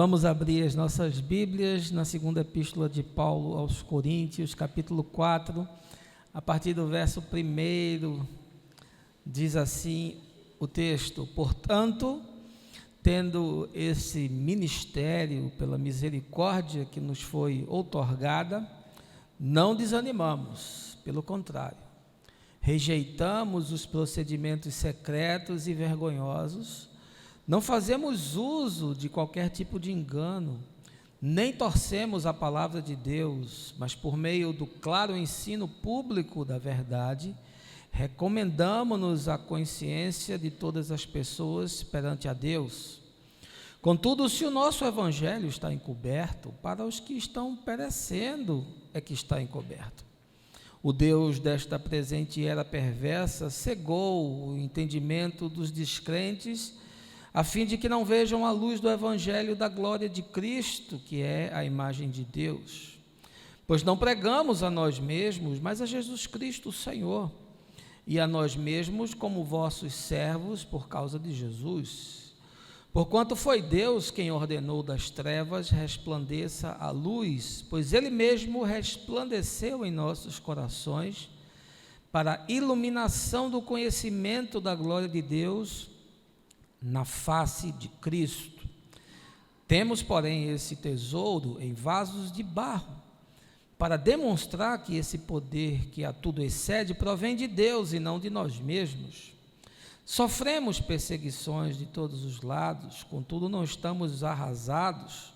Vamos abrir as nossas Bíblias na segunda epístola de Paulo aos Coríntios, capítulo 4, a partir do verso 1, diz assim o texto: portanto, tendo esse ministério pela misericórdia que nos foi outorgada, não desanimamos, pelo contrário, rejeitamos os procedimentos secretos e vergonhosos, não fazemos uso de qualquer tipo de engano, nem torcemos a palavra de Deus, mas por meio do claro ensino público da verdade, recomendamo-nos à consciência de todas as pessoas perante a Deus. Contudo, se o nosso evangelho está encoberto, para os que estão perecendo é que está encoberto. O Deus desta presente era perversa cegou o entendimento dos descrentes, a fim de que não vejam a luz do evangelho da glória de Cristo, que é a imagem de Deus. Pois não pregamos a nós mesmos, mas a Jesus Cristo, o Senhor, e a nós mesmos como vossos servos por causa de Jesus. Porquanto foi Deus quem ordenou das trevas resplandeça a luz, pois Ele mesmo resplandeceu em nossos corações para a iluminação do conhecimento da glória de Deus na face de Cristo. Temos, porém, esse tesouro em vasos de barro, para demonstrar que esse poder que a tudo excede provém de Deus e não de nós mesmos. Sofremos perseguições de todos os lados, contudo não estamos arrasados.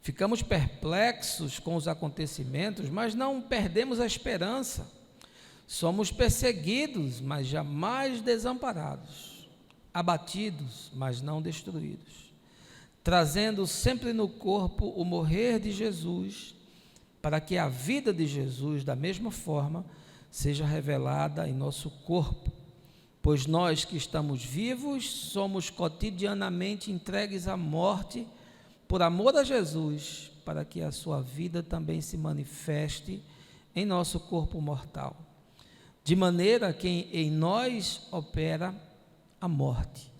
Ficamos perplexos com os acontecimentos, mas não perdemos a esperança. Somos perseguidos, mas jamais desamparados. Abatidos, mas não destruídos, trazendo sempre no corpo o morrer de Jesus, para que a vida de Jesus, da mesma forma, seja revelada em nosso corpo. Pois nós que estamos vivos, somos cotidianamente entregues à morte, por amor a Jesus, para que a sua vida também se manifeste em nosso corpo mortal. De maneira que em nós opera a morte,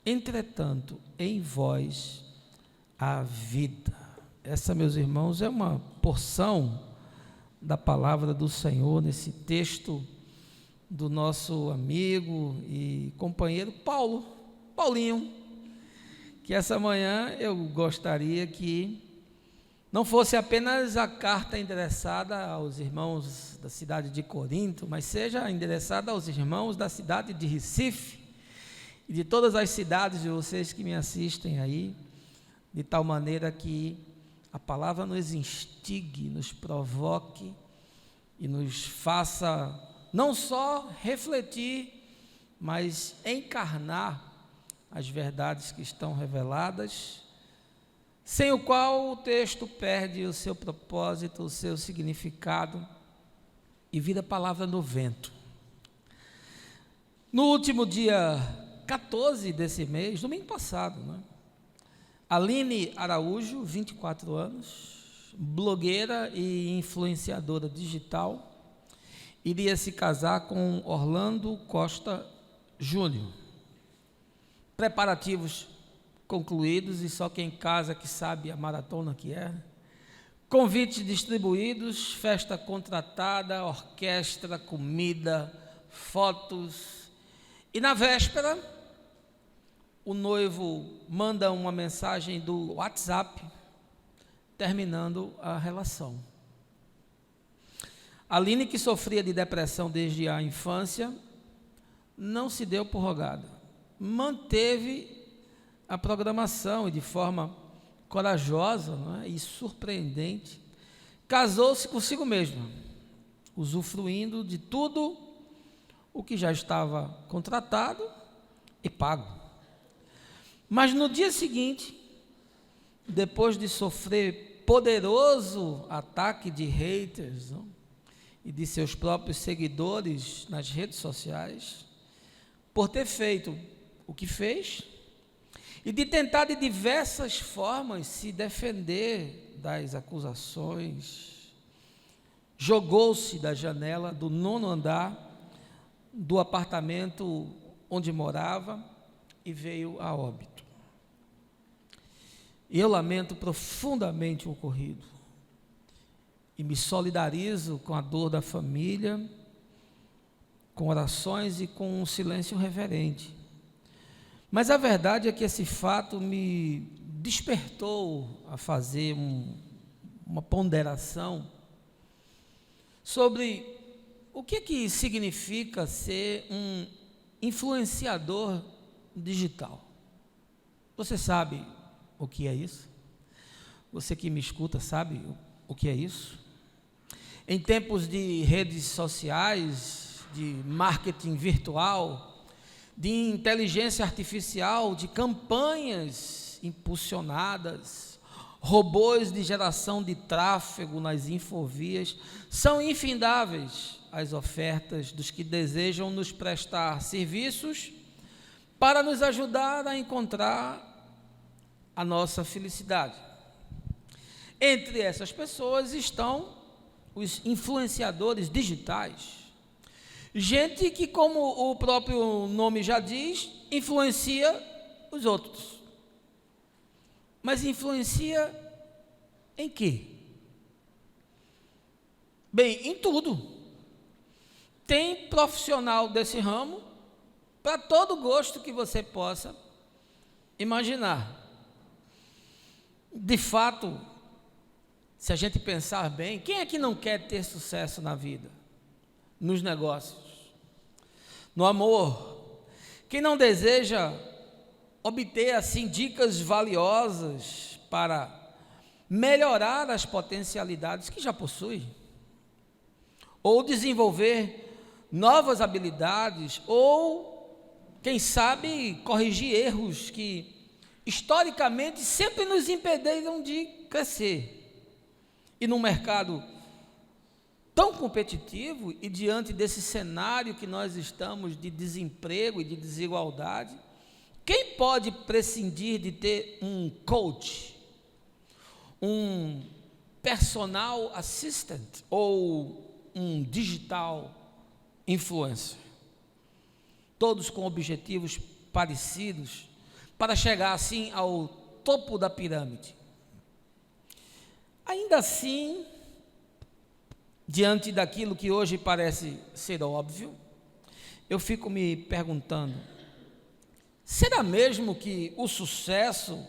entretanto, em vós a vida. Essa, meus irmãos, é uma porção da palavra do Senhor nesse texto do nosso amigo e companheiro Paulinho, que essa manhã eu gostaria que não fosse apenas a carta endereçada aos irmãos da cidade de Corinto, mas seja endereçada aos irmãos da cidade de Recife, e de todas as cidades de vocês que me assistem aí, de tal maneira que a palavra nos instigue, nos provoque e nos faça não só refletir, mas encarnar as verdades que estão reveladas, sem o qual o texto perde o seu propósito, o seu significado e vira palavra no vento. No último dia 14 desse mês, domingo passado, Aline Araújo, 24 anos, blogueira e influenciadora digital, iria se casar com Orlando Costa Júnior. Preparativos concluídos, e só quem casa que sabe a maratona que é. Convites distribuídos, festa contratada, orquestra, comida, fotos. E na véspera, o noivo manda uma mensagem do WhatsApp, terminando a relação. Aline, que sofria de depressão desde a infância, não se deu por rogada. Manteve a programação e de forma corajosa, e surpreendente, casou-se consigo mesma, usufruindo de tudo o que já estava contratado e pago. Mas no dia seguinte, depois de sofrer poderoso ataque de haters e de seus próprios seguidores nas redes sociais, por ter feito o que fez e de tentar de diversas formas se defender das acusações, jogou-se da janela do 9º andar do apartamento onde morava e veio a óbito. E eu lamento profundamente o ocorrido. E me solidarizo com a dor da família, com orações e com um silêncio reverente. Mas a verdade é que esse fato me despertou a fazer uma ponderação sobre o que significa ser um influenciador digital. Você sabe o que é isso? Você que me escuta sabe o que é isso? Em tempos de redes sociais, de marketing virtual, de inteligência artificial, de campanhas impulsionadas, robôs de geração de tráfego nas infovias, são infindáveis as ofertas dos que desejam nos prestar serviços para nos ajudar a encontrar a nossa felicidade. Entre essas pessoas estão os influenciadores digitais. Gente que, como o próprio nome já diz, influencia os outros. Mas influencia em quê? Bem, em tudo. Tem profissional desse ramo para todo gosto que você possa imaginar. De fato, se a gente pensar bem, quem é que não quer ter sucesso na vida? Nos negócios, no amor? Quem não deseja obter assim dicas valiosas para melhorar as potencialidades que já possui? Ou desenvolver novas habilidades, ou, quem sabe, corrigir erros que historicamente sempre nos impediram de crescer. E num mercado tão competitivo e diante desse cenário que nós estamos de desemprego e de desigualdade, quem pode prescindir de ter um coach, um personal assistant ou um digital influencer? Todos com objetivos parecidos, para chegar assim ao topo da pirâmide. Ainda assim, diante daquilo que hoje parece ser óbvio, eu fico me perguntando, será mesmo que o sucesso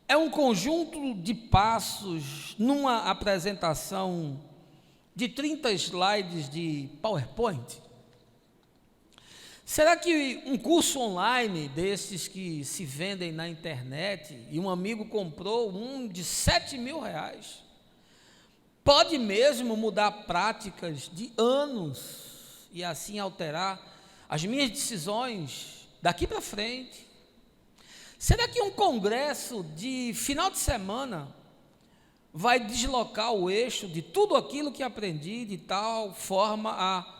é um conjunto de passos numa apresentação de 30 slides de PowerPoint? Será que um curso online desses que se vendem na internet, e um amigo comprou um de R$7.000, pode mesmo mudar práticas de anos e assim alterar as minhas decisões daqui para frente? Será que um congresso de final de semana vai deslocar o eixo de tudo aquilo que aprendi de tal forma a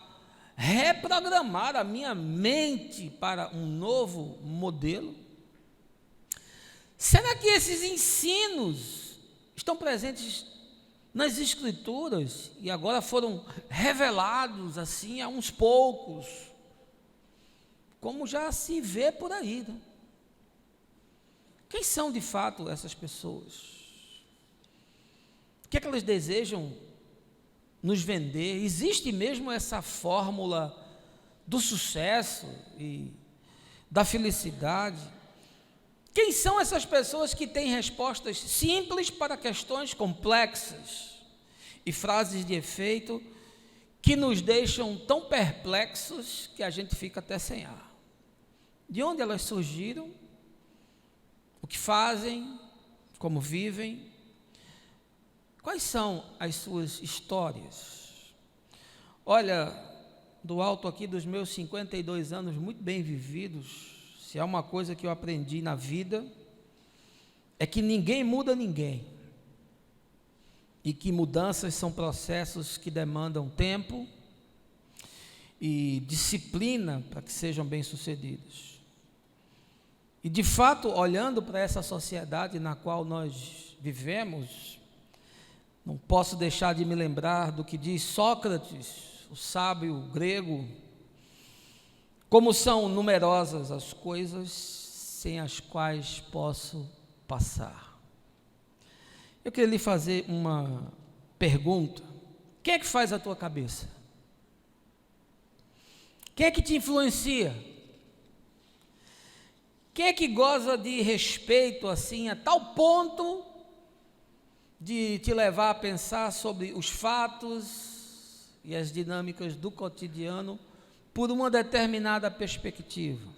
reprogramar a minha mente para um novo modelo? Será que esses ensinos estão presentes nas Escrituras e agora foram revelados assim a uns poucos, como já se vê por aí, né? Quem são de fato essas pessoas? O que é que elas desejam nos vender? Existe mesmo essa fórmula do sucesso e da felicidade? Quem são essas pessoas que têm respostas simples para questões complexas e frases de efeito que nos deixam tão perplexos que a gente fica até sem ar? De onde elas surgiram? O que fazem? Como vivem? Quais são as suas histórias? Olha, do alto aqui dos meus 52 anos muito bem vividos, se há uma coisa que eu aprendi na vida, é que ninguém muda ninguém. E que mudanças são processos que demandam tempo e disciplina para que sejam bem-sucedidos. E de fato, olhando para essa sociedade na qual nós vivemos, não posso deixar de me lembrar do que diz Sócrates, o sábio grego: como são numerosas as coisas sem as quais posso passar. Eu queria lhe fazer uma pergunta. Quem é que faz a tua cabeça? Quem é que te influencia? Quem é que goza de respeito assim a tal ponto de te levar a pensar sobre os fatos e as dinâmicas do cotidiano por uma determinada perspectiva?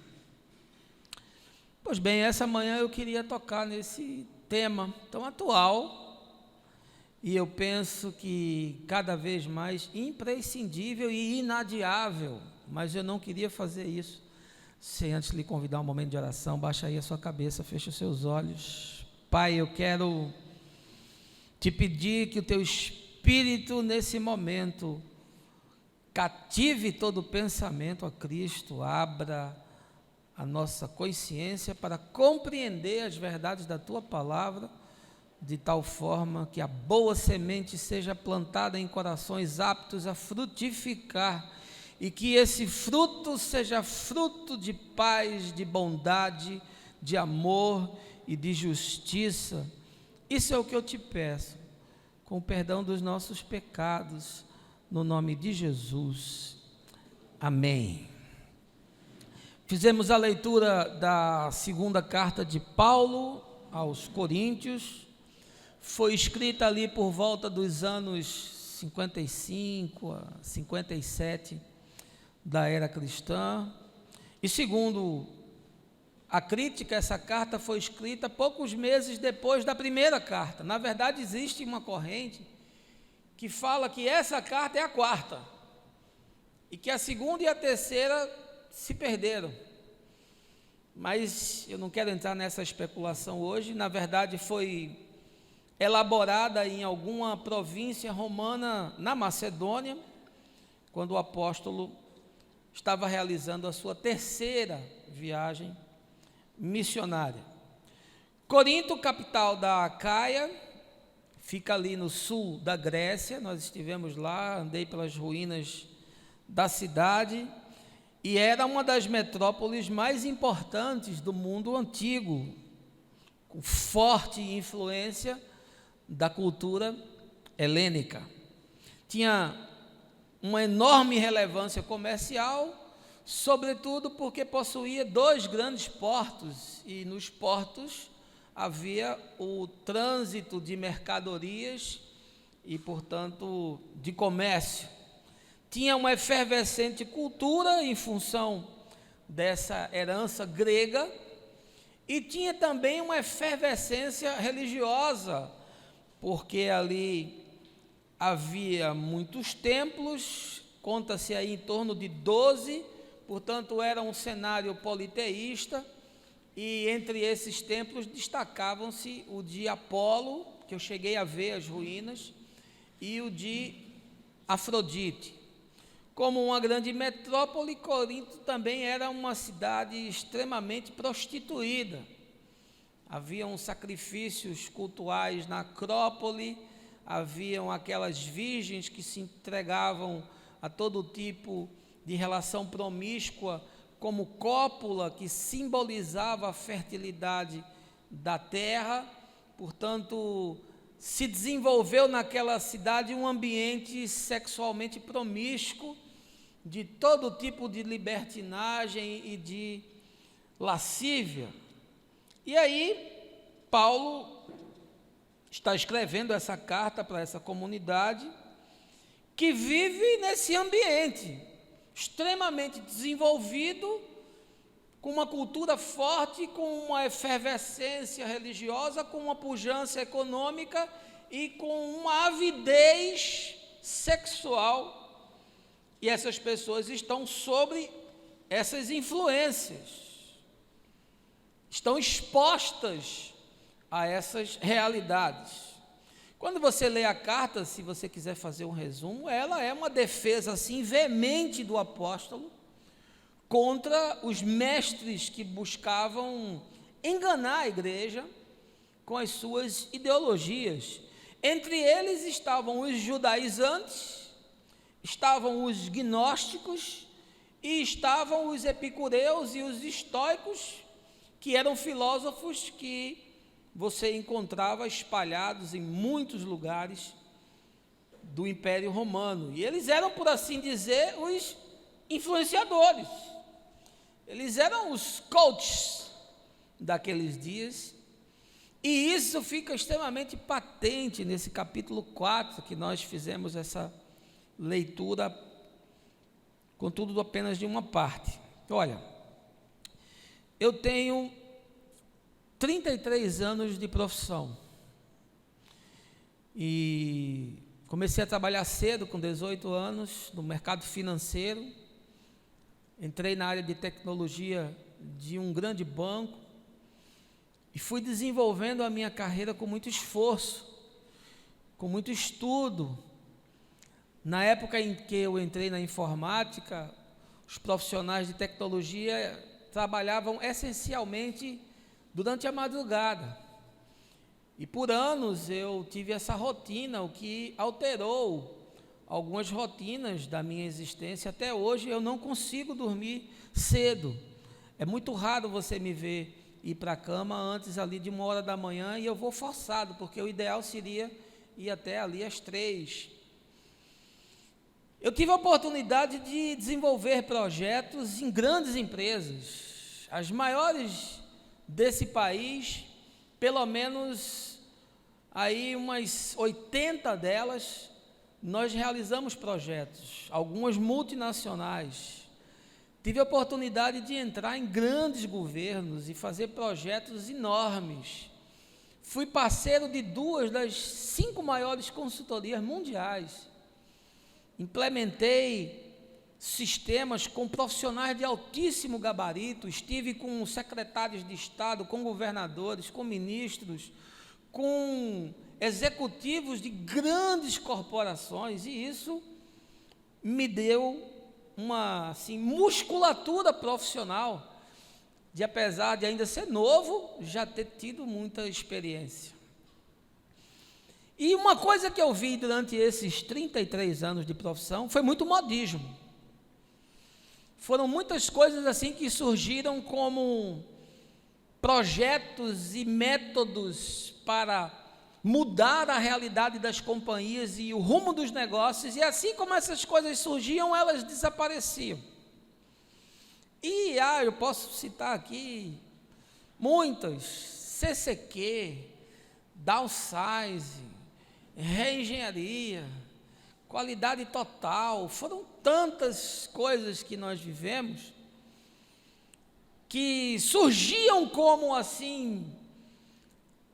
Pois bem, essa manhã eu queria tocar nesse tema tão atual e eu penso que cada vez mais imprescindível e inadiável, mas eu não queria fazer isso sem antes lhe convidar um momento de oração. Baixa aí a sua cabeça, feche os seus olhos. Pai, eu quero te pedir que o teu Espírito nesse momento cative todo o pensamento a Cristo, abra a nossa consciência para compreender as verdades da tua palavra, de tal forma que a boa semente seja plantada em corações aptos a frutificar e que esse fruto seja fruto de paz, de bondade, de amor e de justiça. Isso é o que eu te peço, com o perdão dos nossos pecados, no nome de Jesus. Amém. Fizemos a leitura da segunda carta de Paulo aos Coríntios. Foi escrita ali por volta dos anos 55 a 57 da era cristã. E segundo a crítica, essa carta foi escrita poucos meses depois da primeira carta. Na verdade, existe uma corrente que fala que essa carta é a quarta e que a segunda e a terceira se perderam. Mas eu não quero entrar nessa especulação hoje. Na verdade, foi elaborada em alguma província romana na Macedônia, quando o apóstolo estava realizando a sua terceira viagem missionária. Corinto, capital da Acaia, fica ali no sul da Grécia. Nós estivemos lá, andei pelas ruínas da cidade, e era uma das metrópoles mais importantes do mundo antigo, com forte influência da cultura helênica. Tinha uma enorme relevância comercial, sobretudo porque possuía 2 grandes portos, e nos portos havia o trânsito de mercadorias e, portanto, de comércio. Tinha uma efervescente cultura em função dessa herança grega, e tinha também uma efervescência religiosa, porque ali havia muitos templos, conta-se aí em torno de 12, portanto era um cenário politeísta, e entre esses templos destacavam-se o de Apolo, que eu cheguei a ver as ruínas, e o de Afrodite. Como uma grande metrópole, Corinto também era uma cidade extremamente prostituída. Haviam sacrifícios cultuais na Acrópole, haviam aquelas virgens que se entregavam a todo tipo de relação promíscua, como cópula, que simbolizava a fertilidade da terra. Portanto, se desenvolveu naquela cidade um ambiente sexualmente promíscuo, de todo tipo de libertinagem e de lascívia. E aí, Paulo está escrevendo essa carta para essa comunidade que vive nesse ambiente extremamente desenvolvido, com uma cultura forte, com uma efervescência religiosa, com uma pujança econômica e com uma avidez sexual. E essas pessoas estão sobre essas influências, estão expostas a essas realidades. Quando você lê a carta, se você quiser fazer um resumo, ela é uma defesa assim veemente do apóstolo contra os mestres que buscavam enganar a igreja com as suas ideologias. Entre eles estavam os judaizantes, estavam os gnósticos e estavam os epicureus e os estoicos, que eram filósofos que você encontrava espalhados em muitos lugares do Império Romano. E eles eram, por assim dizer, os influenciadores. Eles eram os coaches daqueles dias. E isso fica extremamente patente nesse capítulo 4, que nós fizemos essa leitura, contudo apenas de uma parte. Olha, eu tenho 33 anos de profissão e comecei a trabalhar cedo, com 18 anos, no mercado financeiro. Entrei na área de tecnologia de um grande banco e fui desenvolvendo a minha carreira com muito esforço, com muito estudo. Na época em que eu entrei na informática, os profissionais de tecnologia trabalhavam essencialmente durante a madrugada. E por anos eu tive essa rotina, o que alterou algumas rotinas da minha existência. Até hoje eu não consigo dormir cedo. É muito raro você me ver ir para a cama antes ali de 1h da manhã, e eu vou forçado, porque o ideal seria ir até ali às 3. Eu tive a oportunidade de desenvolver projetos em grandes empresas, as maiores desse país, pelo menos aí umas 80 delas, nós realizamos projetos, algumas multinacionais. Tive a oportunidade de entrar em grandes governos e fazer projetos enormes. Fui parceiro de 2 das 5 maiores consultorias mundiais. Implementei sistemas com profissionais de altíssimo gabarito. Estive com secretários de Estado, com governadores, com ministros, com executivos de grandes corporações, e isso me deu uma musculatura profissional, de, apesar de ainda ser novo, já ter tido muita experiência. E uma coisa que eu vi durante esses 33 anos de profissão foi muito modismo. Foram muitas coisas assim que surgiram como projetos e métodos para mudar a realidade das companhias e o rumo dos negócios, e assim como essas coisas surgiam, elas desapareciam. E eu posso citar aqui muitas: CCQ, downsize, reengenharia, qualidade total. Foram tantas coisas que nós vivemos, que surgiam como assim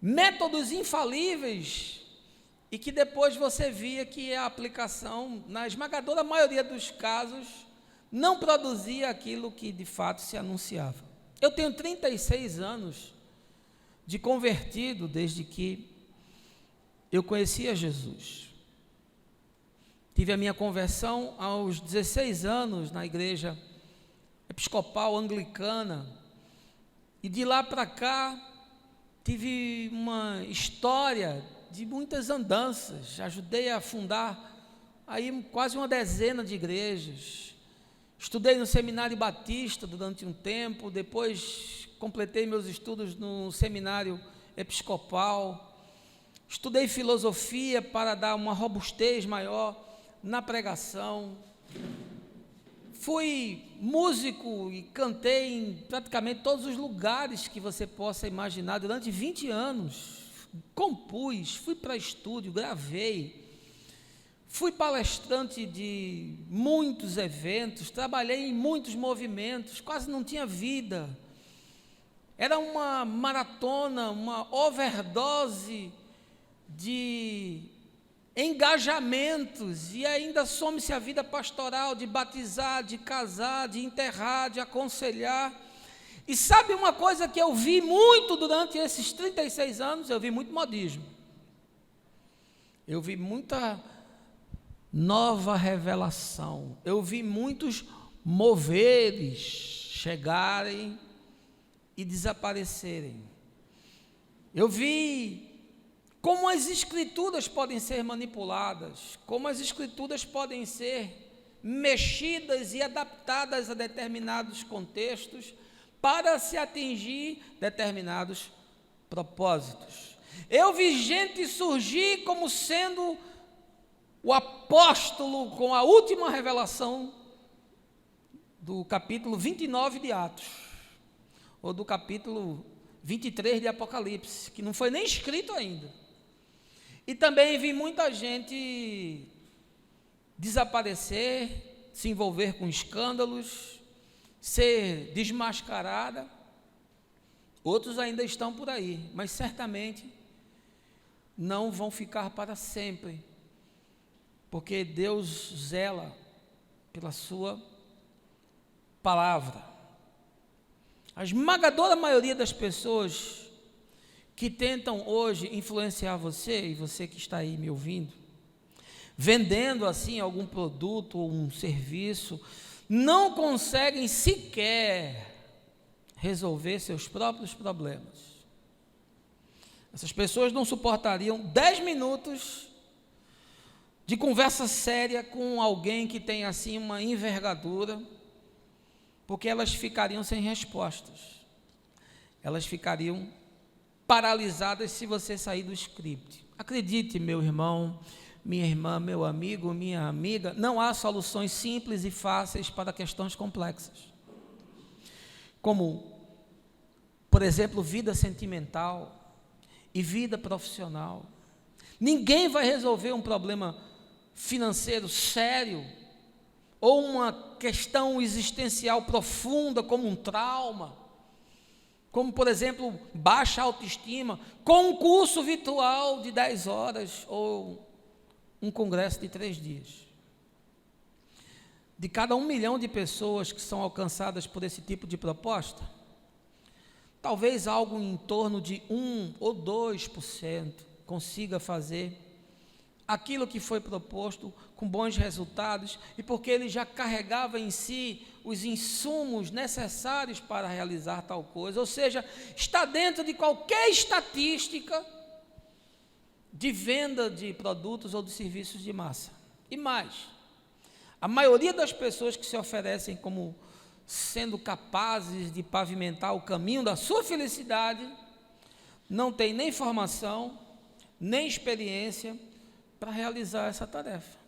métodos infalíveis, e que depois você via que a aplicação, na esmagadora maioria dos casos, não produzia aquilo que de fato se anunciava. Eu tenho 36 anos de convertido desde que eu conhecia Jesus. Tive a minha conversão aos 16 anos na igreja episcopal anglicana, e de lá para cá tive uma história de muitas andanças. Ajudei a fundar aí quase uma dezena de igrejas. Estudei no Seminário Batista durante um tempo, depois completei meus estudos no Seminário Episcopal. Estudei filosofia para dar uma robustez maior na pregação. Fui músico e cantei em praticamente todos os lugares que você possa imaginar durante 20 anos. Compus, fui para estúdio, gravei. Fui palestrante de muitos eventos, trabalhei em muitos movimentos, quase não tinha vida. Era uma maratona, uma overdose de engajamentos, e ainda some-se a vida pastoral, de batizar, de casar, de enterrar, de aconselhar. E sabe uma coisa que eu vi muito durante esses 36 anos? Eu vi muito modismo. Eu vi muita nova revelação. Eu vi muitos moveres chegarem e desaparecerem. Eu vi como as escrituras podem ser manipuladas, como as escrituras podem ser mexidas e adaptadas a determinados contextos para se atingir determinados propósitos. Eu vi gente surgir como sendo o apóstolo com a última revelação do capítulo 29 de Atos, ou do capítulo 23 de Apocalipse, que não foi nem escrito ainda. E também vi muita gente desaparecer, se envolver com escândalos, ser desmascarada. Outros ainda estão por aí, mas certamente não vão ficar para sempre, porque Deus zela pela sua palavra. A esmagadora maioria das pessoas que tentam hoje influenciar você, e você que está aí me ouvindo, vendendo assim algum produto ou um serviço, não conseguem sequer resolver seus próprios problemas. Essas pessoas não suportariam 10 minutos de conversa séria com alguém que tem assim uma envergadura, porque elas ficariam sem respostas. Elas ficariam paralisadas se você sair do script. Acredite, meu irmão, minha irmã, meu amigo, minha amiga, não há soluções simples e fáceis para questões complexas. Como, por exemplo, vida sentimental e vida profissional. Ninguém vai resolver um problema financeiro sério ou uma questão existencial profunda, como um trauma, como, por exemplo, baixa autoestima, com um curso virtual de 10 horas ou um congresso de 3 dias. De cada 1 milhão de pessoas que são alcançadas por esse tipo de proposta, talvez algo em torno de 1 ou 2% consiga fazer aquilo que foi proposto com bons resultados, e porque ele já carregava em si os insumos necessários para realizar tal coisa, ou seja, está dentro de qualquer estatística de venda de produtos ou de serviços de massa. E mais, a maioria das pessoas que se oferecem como sendo capazes de pavimentar o caminho da sua felicidade, não tem nem formação, nem experiência para realizar essa tarefa.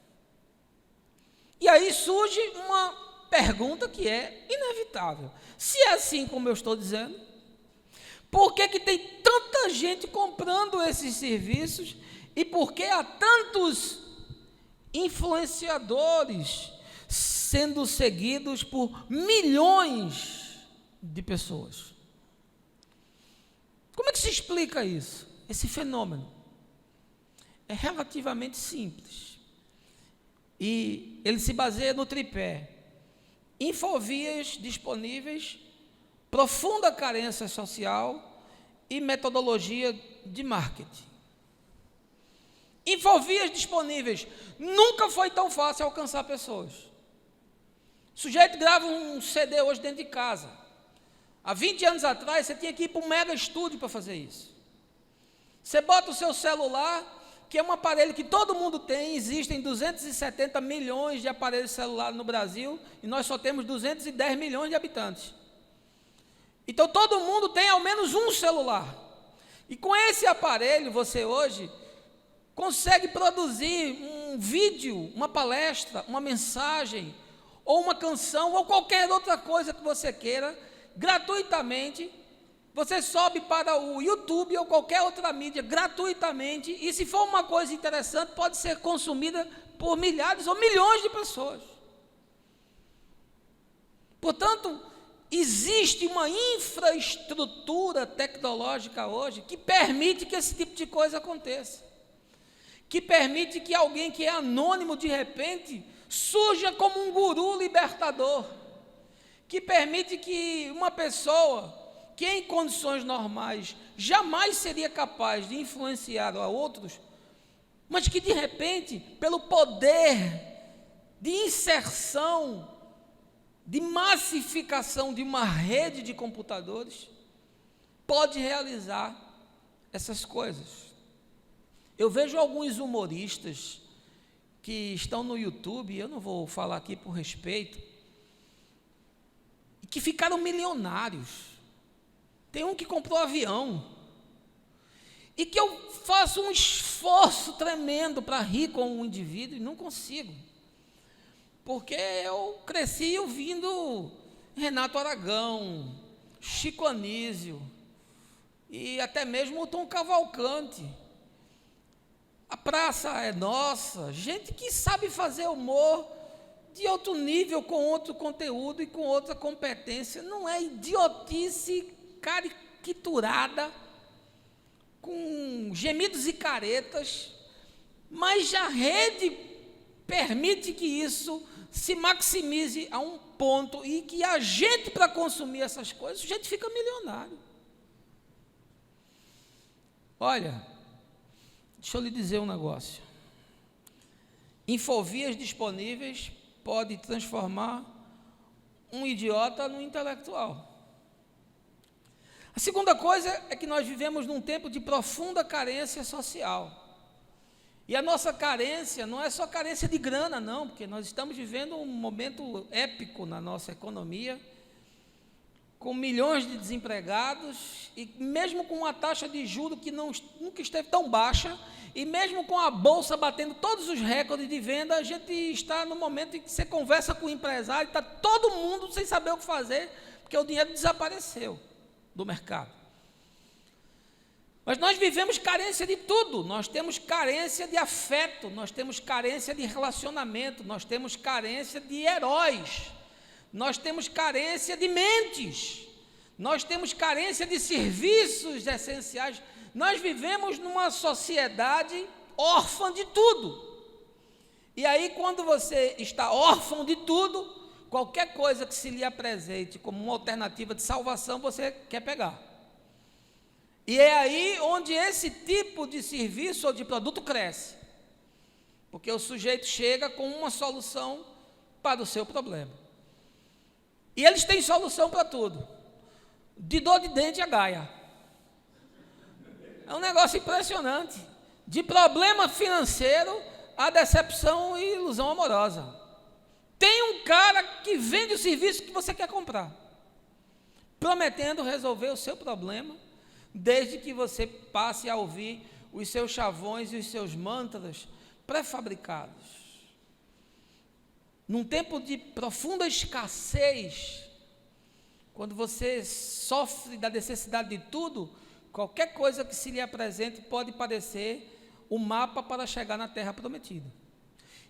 E aí surge uma pergunta que é inevitável. Se é assim como eu estou dizendo, por que tem tanta gente comprando esses serviços e por que há tantos influenciadores sendo seguidos por milhões de pessoas? Como é que se explica isso? Esse fenômeno é relativamente simples e ele se baseia no tripé: infovias disponíveis, profunda carência social e metodologia de marketing. Infovias disponíveis. Nunca foi tão fácil alcançar pessoas. O sujeito grava um CD hoje dentro de casa. Há 20 anos atrás, você tinha que ir para um mega estúdio para fazer isso. Você bota o seu celular, que é um aparelho que todo mundo tem. Existem 270 milhões de aparelhos celulares no Brasil, e nós só temos 210 milhões de habitantes. Então todo mundo tem ao menos um celular. E com esse aparelho, você hoje consegue produzir um vídeo, uma palestra, uma mensagem, ou uma canção, ou qualquer outra coisa que você queira, gratuitamente. Você sobe para o YouTube ou qualquer outra mídia gratuitamente, e se for uma coisa interessante, pode ser consumida por milhares ou milhões de pessoas. Portanto, existe uma infraestrutura tecnológica hoje que permite que esse tipo de coisa aconteça, que permite que alguém que é anônimo, de repente, surja como um guru libertador, que permite que uma pessoa que em condições normais jamais seria capaz de influenciar a outros, mas que de repente, pelo poder de inserção, de massificação de uma rede de computadores, pode realizar essas coisas. Eu vejo alguns humoristas que estão no YouTube, eu não vou falar aqui por respeito, que ficaram milionários. Tem um que comprou avião, e que eu faço um esforço tremendo para rir com o indivíduo e não consigo, porque eu cresci ouvindo Renato Aragão, Chico Anísio e até mesmo o Tom Cavalcante. A praça é nossa, gente que sabe fazer humor de outro nível, com outro conteúdo e com outra competência, não é idiotice caricaturada, com gemidos e caretas, mas a rede permite que isso se maximize a um ponto e que a gente, para consumir essas coisas, a gente fica milionário. Olha, deixa eu lhe dizer um negócio. Infovias disponíveis pode transformar um idiota num intelectual. A segunda coisa é que nós vivemos num tempo de profunda carência social. E a nossa carência não é só carência de grana, não, porque nós estamos vivendo um momento épico na nossa economia, com milhões de desempregados, e mesmo com uma taxa de juros que nunca esteve tão baixa, e mesmo com a bolsa batendo todos os recordes de venda, a gente está no momento em que você conversa com o empresário, está todo mundo sem saber o que fazer, porque o dinheiro desapareceu do mercado. Mas nós vivemos carência de tudo, nós temos carência de afeto, nós temos carência de relacionamento, nós temos carência de heróis, nós temos carência de mentes, nós temos carência de serviços essenciais. Nós vivemos numa sociedade órfã de tudo. E aí, quando você está órfão de tudo, qualquer coisa que se lhe apresente como uma alternativa de salvação, você quer pegar. E é aí onde esse tipo de serviço ou de produto cresce. Porque o sujeito chega com uma solução para o seu problema. E eles têm solução para tudo. De dor de dente a gaia. É um negócio impressionante. De problema financeiro a decepção e ilusão amorosa. Tem um cara que vende o serviço que você quer comprar, prometendo resolver o seu problema, desde que você passe a ouvir os seus chavões e os seus mantras pré-fabricados. Num tempo de profunda escassez, quando você sofre da necessidade de tudo, qualquer coisa que se lhe apresente pode parecer o mapa para chegar na terra prometida.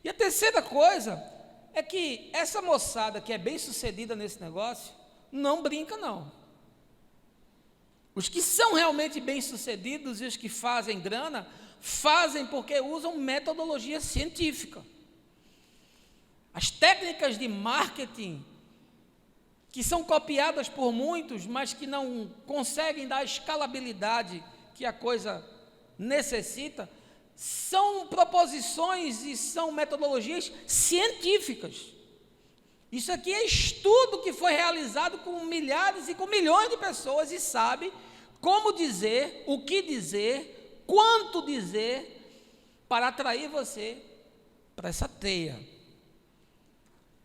E a terceira coisa é que essa moçada que é bem sucedida nesse negócio, não brinca não. Os que são realmente bem sucedidos e os que fazem grana, fazem porque usam metodologia científica. As técnicas de marketing, que são copiadas por muitos, mas que não conseguem dar a escalabilidade que a coisa necessita, são proposições e são metodologias científicas. Isso aqui é estudo que foi realizado com milhares e com milhões de pessoas e sabe como dizer, o que dizer, quanto dizer para atrair você para essa teia.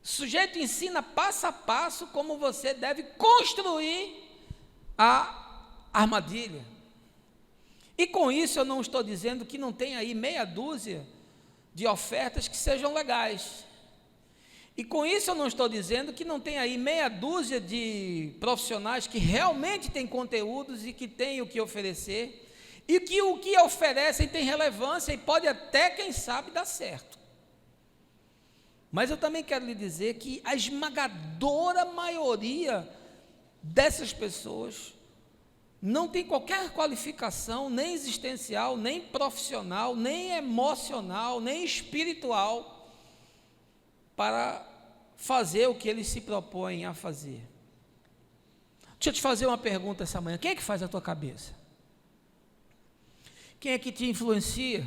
O sujeito ensina passo a passo como você deve construir a armadilha. E com isso eu não estou dizendo que não tem aí meia dúzia de ofertas que sejam legais. E com isso eu não estou dizendo que não tem aí meia dúzia de profissionais que realmente têm conteúdos e que têm o que oferecer, e que o que oferecem tem relevância e pode até, quem sabe, dar certo. Mas eu também quero lhe dizer que a esmagadora maioria dessas pessoas não tem qualquer qualificação, nem existencial, nem profissional, nem emocional, nem espiritual, para fazer o que eles se propõem a fazer. Deixa eu te fazer uma pergunta essa manhã. Quem é que faz a tua cabeça? Quem é que te influencia?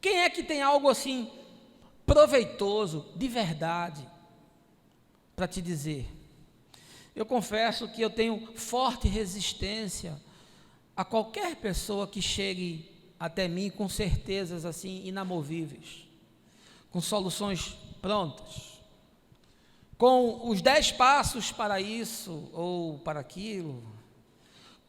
Quem é que tem algo assim proveitoso, de verdade, para te dizer? Eu confesso que eu tenho forte resistência a qualquer pessoa que chegue até mim com certezas assim inamovíveis, com soluções prontas, com os 10 passos para isso ou para aquilo,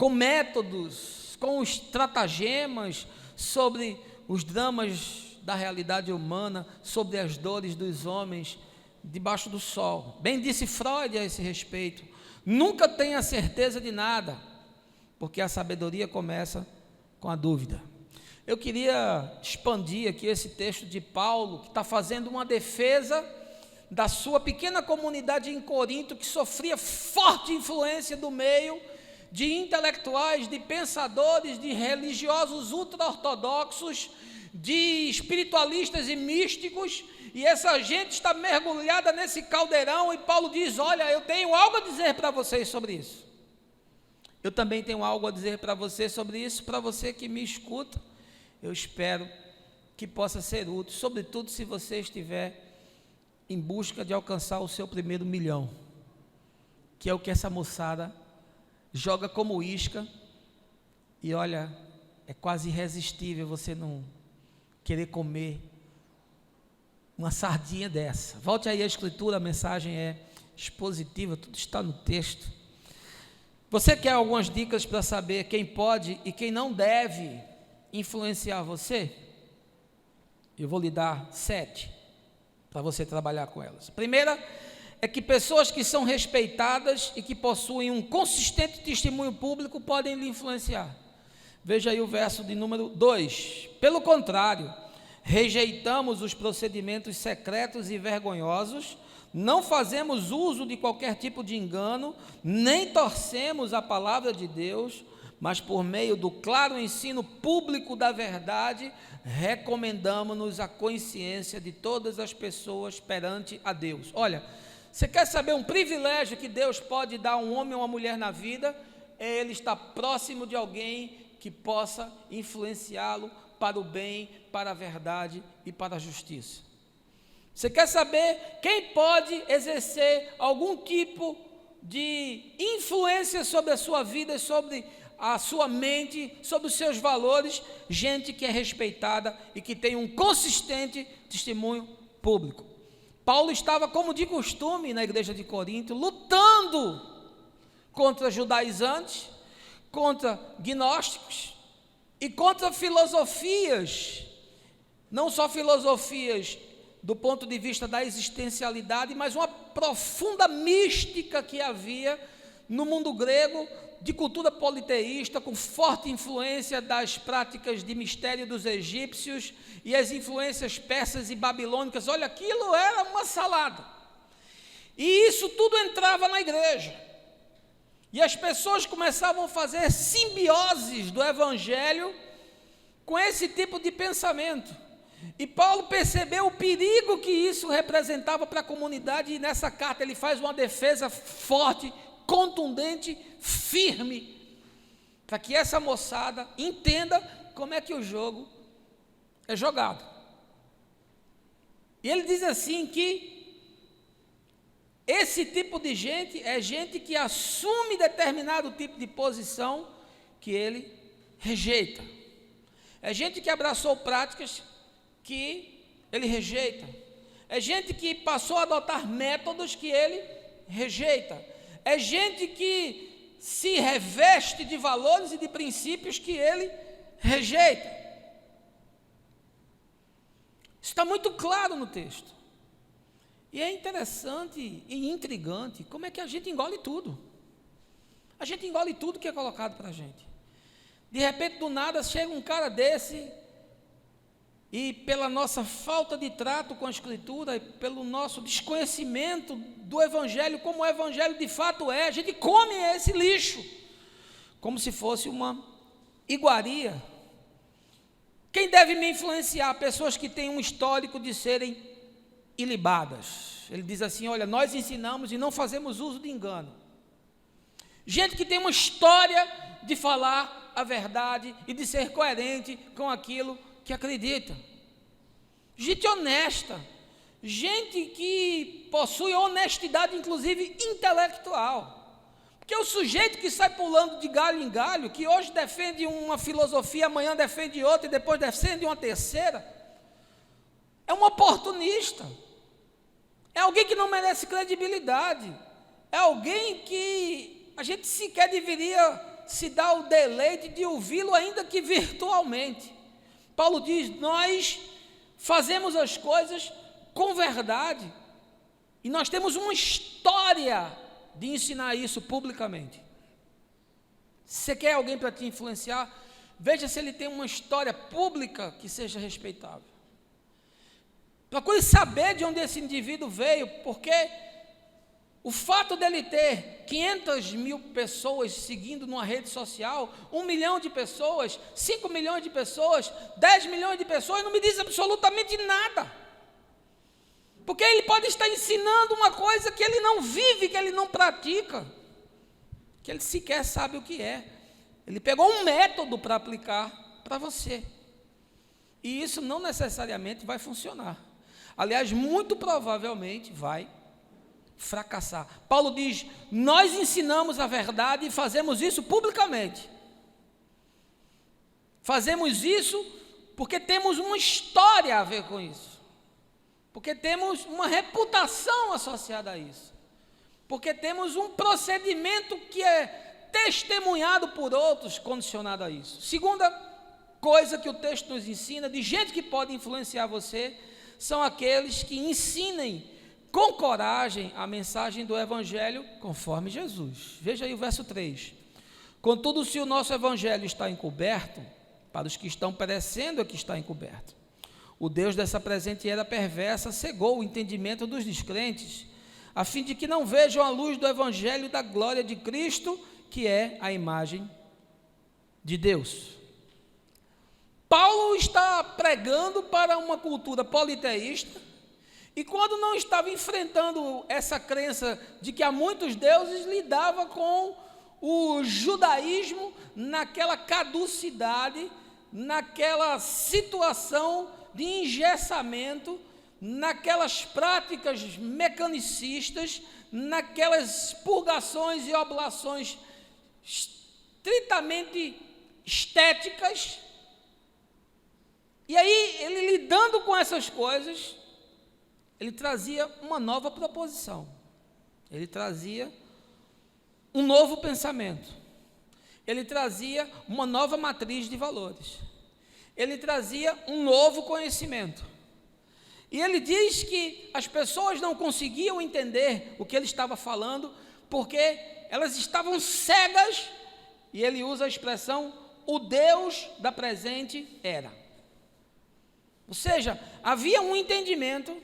com métodos, com estratagemas sobre os dramas da realidade humana, sobre as dores dos homens debaixo do sol. Bem disse Freud a esse respeito: nunca tenha certeza de nada, porque a sabedoria começa com a dúvida. Eu queria expandir aqui esse texto de Paulo, que está fazendo uma defesa da sua pequena comunidade em Corinto, que sofria forte influência do meio de intelectuais, de pensadores, de religiosos ultra-ortodoxos, de espiritualistas e místicos, e essa gente está mergulhada nesse caldeirão, e Paulo diz: olha, eu tenho algo a dizer para vocês sobre isso. Eu também tenho algo a dizer para você sobre isso. Para você que me escuta, eu espero que possa ser útil, sobretudo se você estiver em busca de alcançar o seu primeiro milhão, que é o que essa moçada joga como isca, e olha, é quase irresistível você não querer comer uma sardinha dessa. Volte aí à escritura, a mensagem é expositiva, tudo está no texto. Você quer algumas dicas para saber quem pode e quem não deve influenciar você? Eu vou lhe dar 7 para você trabalhar com elas. A primeira é que pessoas que são respeitadas e que possuem um consistente testemunho público podem lhe influenciar. Veja aí o verso de número 2. Pelo contrário, rejeitamos os procedimentos secretos e vergonhosos, não fazemos uso de qualquer tipo de engano, nem torcemos a palavra de Deus, mas por meio do claro ensino público da verdade, recomendamos-nos a consciência de todas as pessoas perante a Deus. Olha, você quer saber um privilégio que Deus pode dar a um homem ou uma mulher na vida? É ele estar próximo de alguém que possa influenciá-lo para o bem, para a verdade e para a justiça. Você quer saber quem pode exercer algum tipo de influência sobre a sua vida, sobre a sua mente, sobre os seus valores? Gente que é respeitada e que tem um consistente testemunho público. Paulo estava, como de costume, na igreja de Corinto, lutando contra judaizantes, contra gnósticos e contra filosofias, não só filosofias do ponto de vista da existencialidade, mas uma profunda mística que havia no mundo grego, de cultura politeísta, com forte influência das práticas de mistério dos egípcios e as influências persas e babilônicas. Olha, aquilo era uma salada, e isso tudo entrava na igreja, e as pessoas começavam a fazer simbioses do evangelho com esse tipo de pensamento, e Paulo percebeu o perigo que isso representava para a comunidade, e nessa carta ele faz uma defesa forte, contundente, firme, para que essa moçada entenda como é que o jogo é jogado. E ele diz assim que esse tipo de gente é gente que assume determinado tipo de posição que ele rejeita, é gente que abraçou práticas que ele rejeita, é gente que passou a adotar métodos que ele rejeita, é gente que se reveste de valores e de princípios que ele rejeita. Está muito claro no texto. E é interessante e intrigante como é que a gente engole tudo. A gente engole tudo que é colocado para a gente. De repente, do nada, chega um cara desse, e pela nossa falta de trato com a Escritura, e pelo nosso desconhecimento do Evangelho, como o Evangelho de fato é, a gente come esse lixo, como se fosse uma iguaria. Quem deve me influenciar? Pessoas que têm um histórico de serem ilibadas. Ele diz assim: olha, nós ensinamos e não fazemos uso de engano. Gente que tem uma história de falar a verdade e de ser coerente com aquilo que acredita. Gente honesta, gente que possui honestidade, inclusive intelectual. Porque o sujeito que sai pulando de galho em galho, que hoje defende uma filosofia, amanhã defende outra e depois defende uma terceira, é um oportunista, é alguém que não merece credibilidade, é alguém que a gente sequer deveria se dá o deleite de ouvi-lo, ainda que virtualmente. Paulo diz: nós fazemos as coisas com verdade, e nós temos uma história de ensinar isso publicamente. Se você quer alguém para te influenciar, veja se ele tem uma história pública que seja respeitável. Procure saber de onde esse indivíduo veio, porque o fato dele ter 500 mil pessoas seguindo numa rede social, 1 milhão de pessoas, 5 milhões de pessoas, 10 milhões de pessoas, não me diz absolutamente nada. Porque ele pode estar ensinando uma coisa que ele não vive, que ele não pratica, que ele sequer sabe o que é. Ele pegou um método para aplicar para você. E isso não necessariamente vai funcionar. Aliás, muito provavelmente vai fracassar. Paulo diz: nós ensinamos a verdade e fazemos isso publicamente. Fazemos isso porque temos uma história a ver com isso. Porque temos uma reputação associada a isso. Porque temos um procedimento que é testemunhado por outros condicionado a isso. Segunda coisa que o texto nos ensina, de gente que pode influenciar você, são aqueles que ensinem com coragem a mensagem do Evangelho conforme Jesus. Veja aí o verso 3. Contudo, se o nosso Evangelho está encoberto, para os que estão perecendo é que está encoberto. O Deus dessa presente era perversa cegou o entendimento dos descrentes, a fim de que não vejam a luz do Evangelho da glória de Cristo, que é a imagem de Deus. Paulo está pregando para uma cultura politeísta, e quando não estava enfrentando essa crença de que há muitos deuses, lidava com o judaísmo naquela caducidade, naquela situação de engessamento, naquelas práticas mecanicistas, naquelas purgações e oblações estritamente estéticas. E aí, ele lidando com essas coisas, ele trazia uma nova proposição, ele trazia um novo pensamento, ele trazia uma nova matriz de valores, ele trazia um novo conhecimento. E ele diz que as pessoas não conseguiam entender o que ele estava falando, porque elas estavam cegas, e ele usa a expressão, o Deus da presente era. Ou seja, havia um entendimento,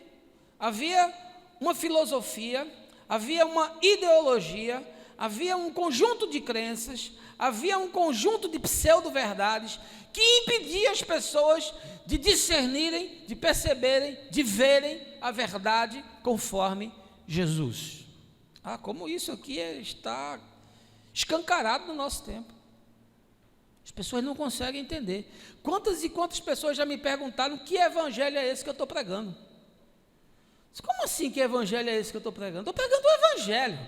havia uma filosofia, havia uma ideologia, havia um conjunto de crenças, havia um conjunto de pseudo-verdades que impedia as pessoas de discernirem, de perceberem, de verem a verdade conforme Jesus. Como isso aqui está escancarado no nosso tempo. As pessoas não conseguem entender. Quantas e quantas pessoas já me perguntaram que evangelho é esse que eu estou pregando? Como assim que evangelho é esse que eu estou pregando? Estou pregando o evangelho.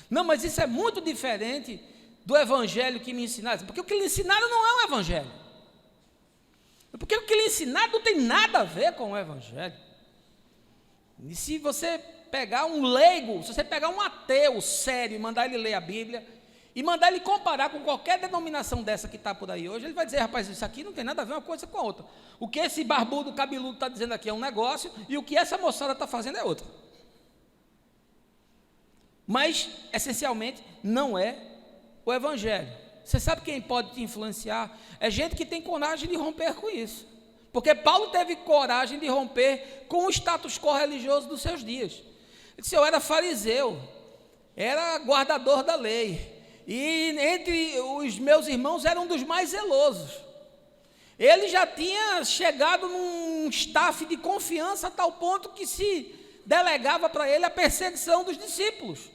Não, mas isso é muito diferente do evangelho que me ensinaram. Porque o que lhe ensinaram não é o evangelho. Porque o que lhe ensinaram não tem nada a ver com o evangelho. E se você pegar um leigo, se você pegar um ateu sério e mandar ele ler a Bíblia, e mandar ele comparar com qualquer denominação dessa que está por aí hoje, ele vai dizer: rapaz, isso aqui não tem nada a ver uma coisa com a outra. O que esse barbudo cabeludo está dizendo aqui é um negócio, e o que essa moçada está fazendo é outro. Mas, essencialmente, não é o evangelho. Você sabe quem pode te influenciar? É gente que tem coragem de romper com isso. Porque Paulo teve coragem de romper com o status quo religioso dos seus dias. Ele disse: eu era fariseu, era guardador da lei, e entre os meus irmãos era um dos mais zelosos. Ele já tinha chegado num staff de confiança a tal ponto que se delegava para ele a perseguição dos discípulos.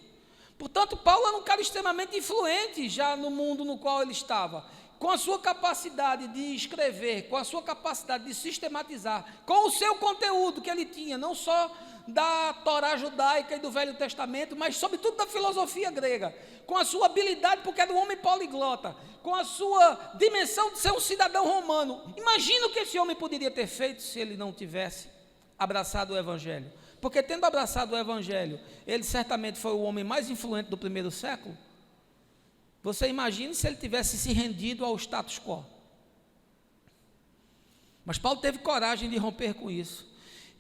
Portanto, Paulo era um cara extremamente influente já no mundo no qual ele estava. Com a sua capacidade de escrever, com a sua capacidade de sistematizar, com o seu conteúdo que ele tinha, não só da Torá judaica e do Velho Testamento, mas sobretudo da filosofia grega, com a sua habilidade, porque era um homem poliglota, com a sua dimensão de ser um cidadão romano. Imagina o que esse homem poderia ter feito se ele não tivesse abraçado o Evangelho. Porque tendo abraçado o Evangelho, ele certamente foi o homem mais influente do primeiro século. Você imagine se ele tivesse se rendido ao status quo. Mas Paulo teve coragem de romper com isso.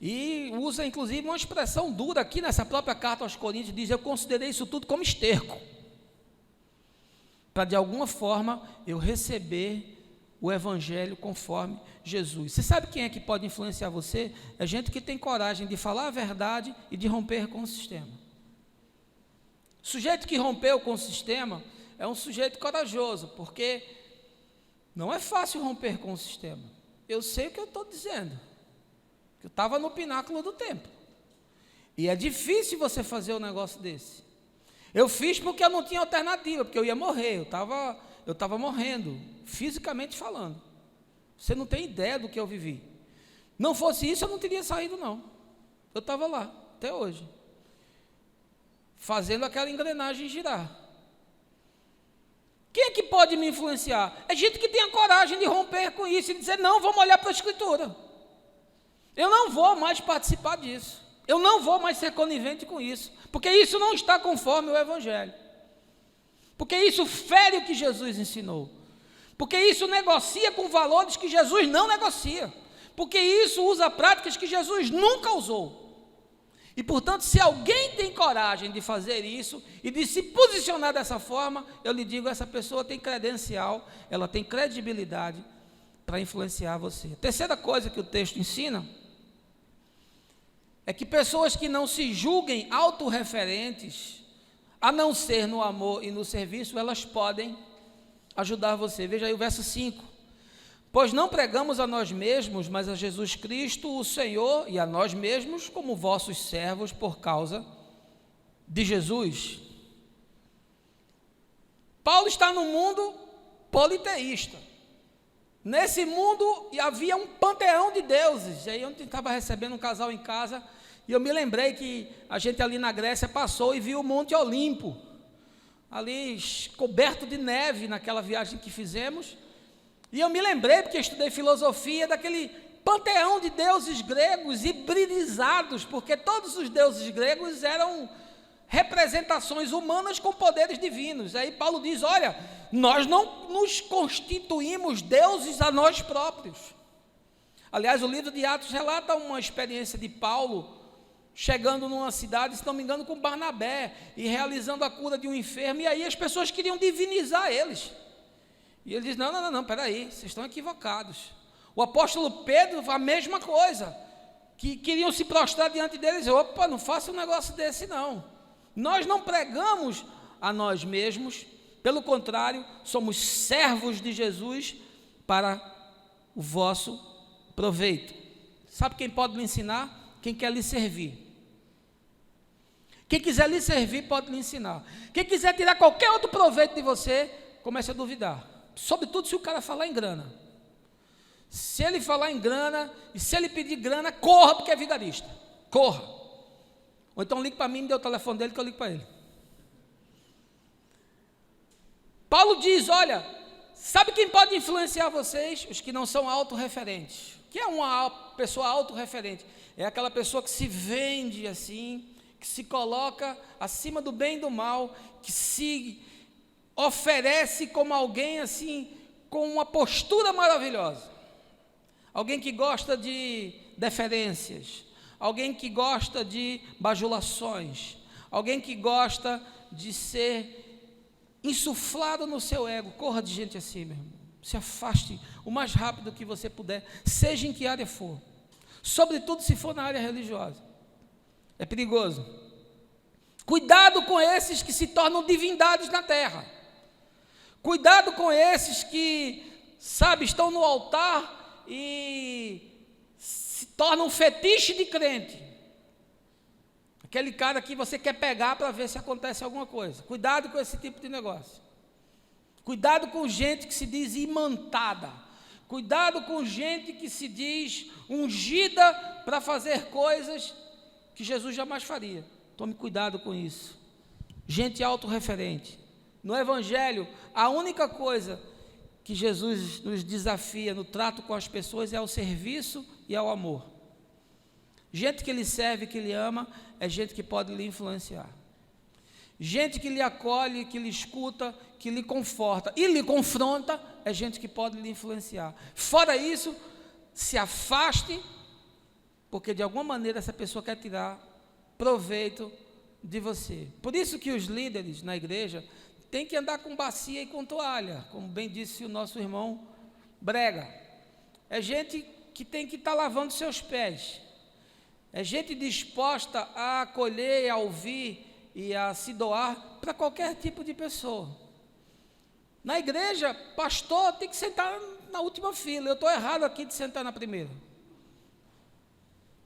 E usa inclusive uma expressão dura aqui nessa própria carta aos Coríntios, diz: eu considerei isso tudo como esterco, para de alguma forma eu receber o evangelho conforme Jesus. Você sabe quem é que pode influenciar você? É gente que tem coragem de falar a verdade e de romper com o sistema. O sujeito que rompeu com o sistema é um sujeito corajoso, porque não é fácil romper com o sistema. Eu sei o que eu estou dizendo, eu estava no pináculo do tempo, e é difícil você fazer um negócio desse. Eu fiz porque eu não tinha alternativa, porque eu ia morrer, eu estava morrendo, fisicamente falando. Você não tem ideia do que eu vivi. Não fosse isso, eu não teria saído, não. Eu estava lá, até hoje, fazendo aquela engrenagem girar. Quem é que pode me influenciar? É gente que tem a coragem de romper com isso e dizer: não, vamos olhar para a Escritura. Eu não vou mais participar disso. Eu não vou mais ser conivente com isso, porque isso não está conforme o Evangelho. Porque isso fere o que Jesus ensinou. Porque isso negocia com valores que Jesus não negocia. Porque isso usa práticas que Jesus nunca usou. E, portanto, se alguém tem coragem de fazer isso e de se posicionar dessa forma, eu lhe digo, essa pessoa tem credencial, ela tem credibilidade para influenciar você. A terceira coisa que o texto ensina é que pessoas que não se julguem autorreferentes, a não ser no amor e no serviço, elas podem ajudar você. Veja aí o verso 5. Pois não pregamos a nós mesmos, mas a Jesus Cristo, o Senhor, e a nós mesmos como vossos servos por causa de Jesus. Paulo está no mundo politeísta. Nesse mundo havia um panteão de deuses. E aí eu estava recebendo um casal em casa, e eu me lembrei que a gente ali na Grécia passou e viu o Monte Olimpo, ali coberto de neve naquela viagem que fizemos. E eu me lembrei, porque eu estudei filosofia, daquele panteão de deuses gregos hibridizados, porque todos os deuses gregos eram representações humanas com poderes divinos. Aí Paulo diz: olha, nós não nos constituímos deuses a nós próprios. Aliás, o livro de Atos relata uma experiência de Paulo chegando numa cidade, se não me engano, com Barnabé, e realizando a cura de um enfermo, e aí as pessoas queriam divinizar eles. E ele diz: não, peraí, vocês estão equivocados. O apóstolo Pedro, a mesma coisa, que queriam se prostrar diante deles. Opa, não faça um negócio desse não. Nós não pregamos a nós mesmos, pelo contrário, somos servos de Jesus para o vosso proveito. Sabe quem pode lhe ensinar? Quem quer lhe servir. Quem quiser lhe servir pode lhe ensinar. Quem quiser tirar qualquer outro proveito de você, comece a duvidar. Sobretudo se o cara falar em grana. Se ele falar em grana, e se ele pedir grana, corra, porque é vigarista. Corra. Ou então ligue para mim, me dê o telefone dele que eu ligo para ele. Paulo diz: olha, sabe quem pode influenciar vocês? Os que não são autorreferentes. O que é uma pessoa autorreferente? É aquela pessoa que se vende assim, que se coloca acima do bem e do mal, que se oferece como alguém assim, com uma postura maravilhosa. Alguém que gosta de deferências, alguém que gosta de bajulações, alguém que gosta de ser insuflado no seu ego. Corra de gente assim, meu irmão. Se afaste o mais rápido que você puder, seja em que área for, sobretudo se for na área religiosa. É perigoso. Cuidado com esses que se tornam divindades na terra. Cuidado com esses que, estão no altar e se tornam fetiche de crente. Aquele cara que você quer pegar para ver se acontece alguma coisa. Cuidado com esse tipo de negócio. Cuidado com gente que se diz imantada. Cuidado com gente que se diz ungida para fazer coisas que Jesus jamais faria. Tome cuidado com isso. Gente autorreferente. No Evangelho, a única coisa que Jesus nos desafia no trato com as pessoas é ao serviço e ao amor. Gente que lhe serve, que lhe ama, é gente que pode lhe influenciar. Gente que lhe acolhe, que lhe escuta, que lhe conforta e lhe confronta, é gente que pode lhe influenciar. Fora isso, se afaste, porque de alguma maneira essa pessoa quer tirar proveito de você. Por isso que os líderes na igreja têm que andar com bacia e com toalha, como bem disse o nosso irmão Brega. É gente que tem que estar lavando seus pés. É gente disposta a acolher, a ouvir e a se doar para qualquer tipo de pessoa. Na igreja, pastor tem que sentar na última fila. Eu estou errado aqui de sentar na primeira.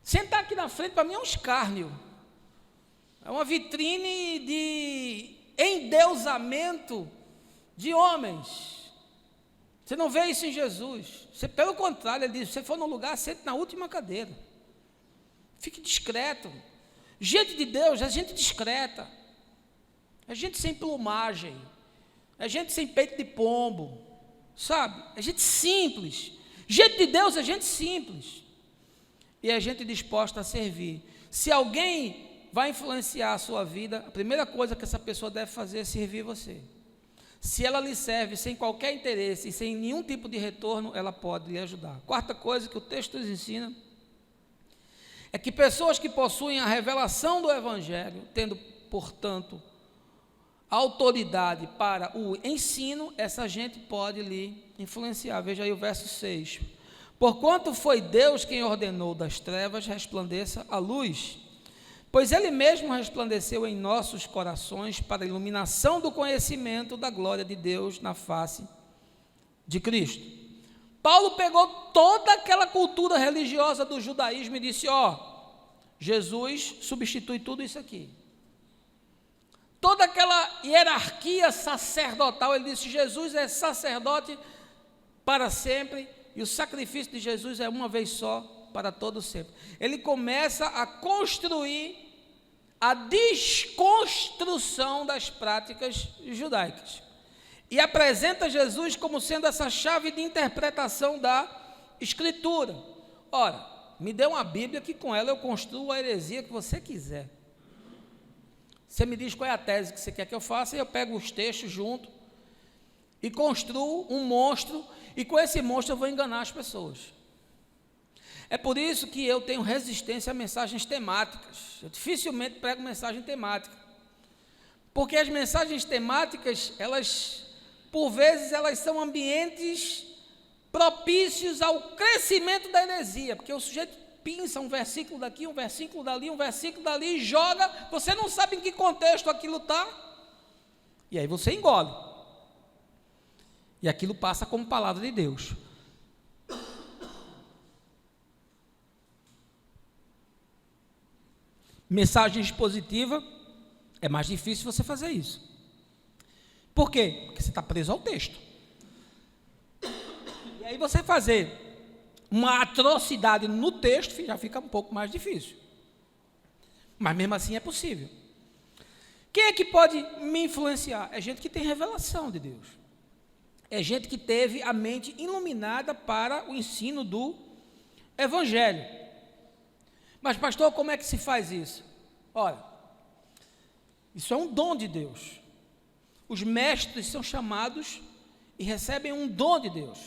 Sentar aqui na frente para mim é um escárnio. É uma vitrine de endeusamento de homens. Você não vê isso em Jesus. Pelo contrário, ele diz, se você for num lugar, sente na última cadeira. Fique discreto. Gente de Deus é gente discreta. É gente sem plumagem. É gente sem peito de pombo. Sabe? É gente simples. Gente de Deus é gente simples. E é gente disposta a servir. Se alguém vai influenciar a sua vida, a primeira coisa que essa pessoa deve fazer é servir você. Se ela lhe serve sem qualquer interesse e sem nenhum tipo de retorno, ela pode lhe ajudar. Quarta coisa que o texto nos ensina é que pessoas que possuem a revelação do Evangelho, tendo, portanto, autoridade para o ensino, essa gente pode lhe influenciar. Veja aí o verso 6. Porquanto foi Deus quem ordenou das trevas resplandeça a luz, pois Ele mesmo resplandeceu em nossos corações para a iluminação do conhecimento da glória de Deus na face de Cristo. Paulo pegou toda aquela cultura religiosa do judaísmo e disse, Jesus substitui tudo isso aqui. Toda aquela hierarquia sacerdotal, ele disse, Jesus é sacerdote para sempre, e o sacrifício de Jesus é uma vez só, para todo sempre. Ele começa a construir a desconstrução das práticas judaicas. E apresenta Jesus como sendo essa chave de interpretação da Escritura. Ora, me dê uma Bíblia que com ela eu construo a heresia que você quiser. Você me diz qual é a tese que você quer que eu faça, e eu pego os textos junto e construo um monstro, e com esse monstro eu vou enganar as pessoas. É por isso que eu tenho resistência a mensagens temáticas. Eu dificilmente prego mensagem temática. Porque as mensagens temáticas, por vezes, elas são ambientes propícios ao crescimento da heresia, porque o sujeito pinça um versículo daqui, um versículo dali, um versículo dali, e joga, você não sabe em que contexto aquilo está, e aí você engole, e aquilo passa como palavra de Deus. Mensagem expositiva, é mais difícil você fazer isso. Por quê? Porque você está preso ao texto. E aí você fazer uma atrocidade no texto já fica um pouco mais difícil. Mas mesmo assim é possível. Quem é que pode me influenciar? É gente que tem revelação de Deus. É gente que teve a mente iluminada para o ensino do Evangelho. Mas pastor, como é que se faz isso? Olha, isso é um dom de Deus. Os mestres são chamados e recebem um dom de Deus.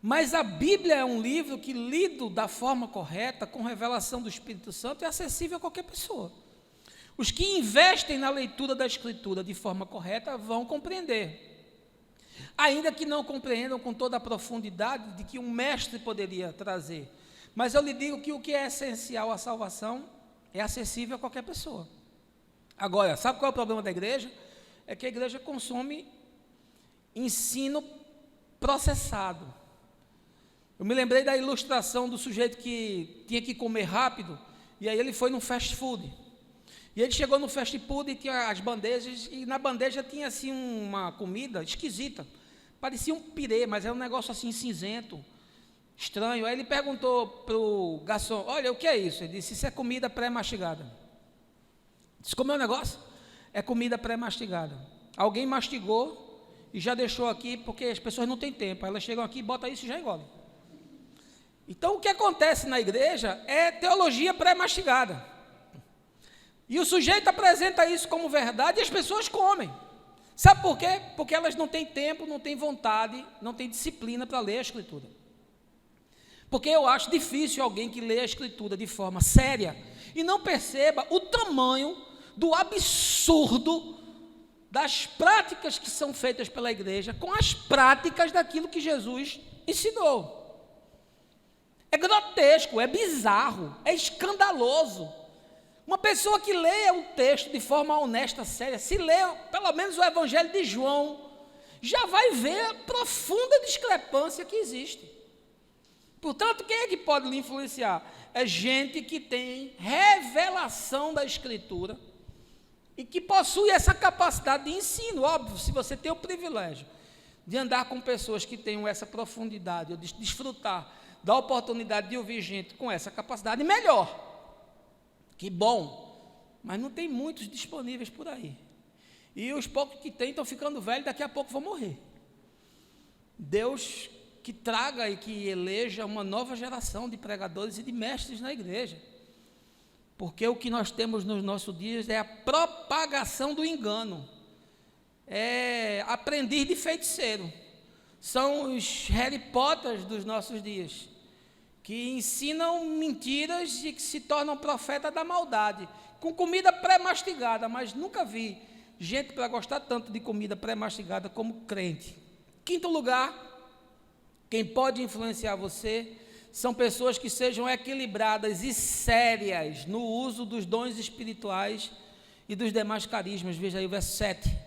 Mas a Bíblia é um livro que, lido da forma correta, com revelação do Espírito Santo, é acessível a qualquer pessoa. Os que investem na leitura da Escritura de forma correta vão compreender. Ainda que não compreendam com toda a profundidade de que um mestre poderia trazer. Mas eu lhe digo que o que é essencial à salvação é acessível a qualquer pessoa. Agora, sabe qual é o problema da igreja? É que a igreja consome ensino processado. Eu me lembrei da ilustração do sujeito que tinha que comer rápido, e aí ele foi num fast food. E ele chegou no fast food e tinha as bandejas, e na bandeja tinha assim uma comida esquisita. Parecia um pirê, mas era um negócio assim cinzento, estranho. Aí ele perguntou para o garçom, olha, o que é isso? Ele disse, isso é comida pré-mastigada. Disse, como é o negócio? É comida pré-mastigada. Alguém mastigou e já deixou aqui, porque as pessoas não têm tempo. Elas chegam aqui, botam isso e já engolem. Então, o que acontece na igreja é teologia pré-mastigada. E o sujeito apresenta isso como verdade e as pessoas comem. Sabe por quê? Porque elas não têm tempo, não têm vontade, não têm disciplina para ler a Escritura. Porque eu acho difícil alguém que lê a Escritura de forma séria e não perceba o tamanho do absurdo das práticas que são feitas pela igreja com as práticas daquilo que Jesus ensinou. É grotesco, é bizarro, é escandaloso. Uma pessoa que leia o texto de forma honesta, séria, se lê pelo menos o Evangelho de João, já vai ver a profunda discrepância que existe. Portanto, quem é que pode lhe influenciar? É gente que tem revelação da Escritura e que possui essa capacidade de ensino. Óbvio, se você tem o privilégio de andar com pessoas que tenham essa profundidade, ou de desfrutar da oportunidade de ouvir gente com essa capacidade, melhor. Que bom, mas não tem muitos disponíveis por aí. E os poucos que tem estão ficando velhos, daqui a pouco vão morrer. Deus que traga e que eleja uma nova geração de pregadores e de mestres na igreja. Porque o que nós temos nos nossos dias é a propagação do engano. É aprendiz de feiticeiro. São os Harry Potters dos nossos dias, que ensinam mentiras e que se tornam profeta da maldade, com comida pré-mastigada, mas nunca vi gente para gostar tanto de comida pré-mastigada como crente. Quinto lugar, quem pode influenciar você são pessoas que sejam equilibradas e sérias no uso dos dons espirituais e dos demais carismas. Veja aí o verso 7.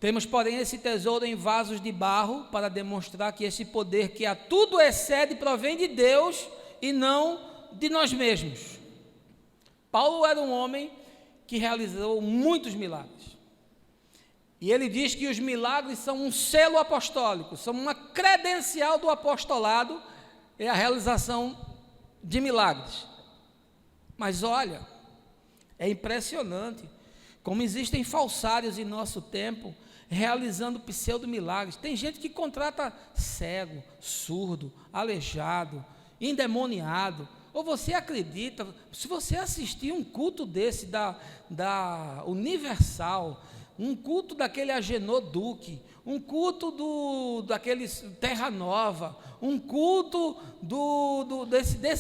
Temos, porém, esse tesouro em vasos de barro para demonstrar que esse poder que a tudo excede provém de Deus e não de nós mesmos. Paulo era um homem que realizou muitos milagres. E ele diz que os milagres são um selo apostólico, são uma credencial do apostolado, é a realização de milagres. Mas olha, é impressionante como existem falsários em nosso tempo, realizando pseudo-milagres. Tem gente que contrata cego, surdo, aleijado, endemoniado. Ou você acredita, se você assistir um culto desse da Universal, um culto daquele Agenor Duque, um culto daquele Terra Nova, um culto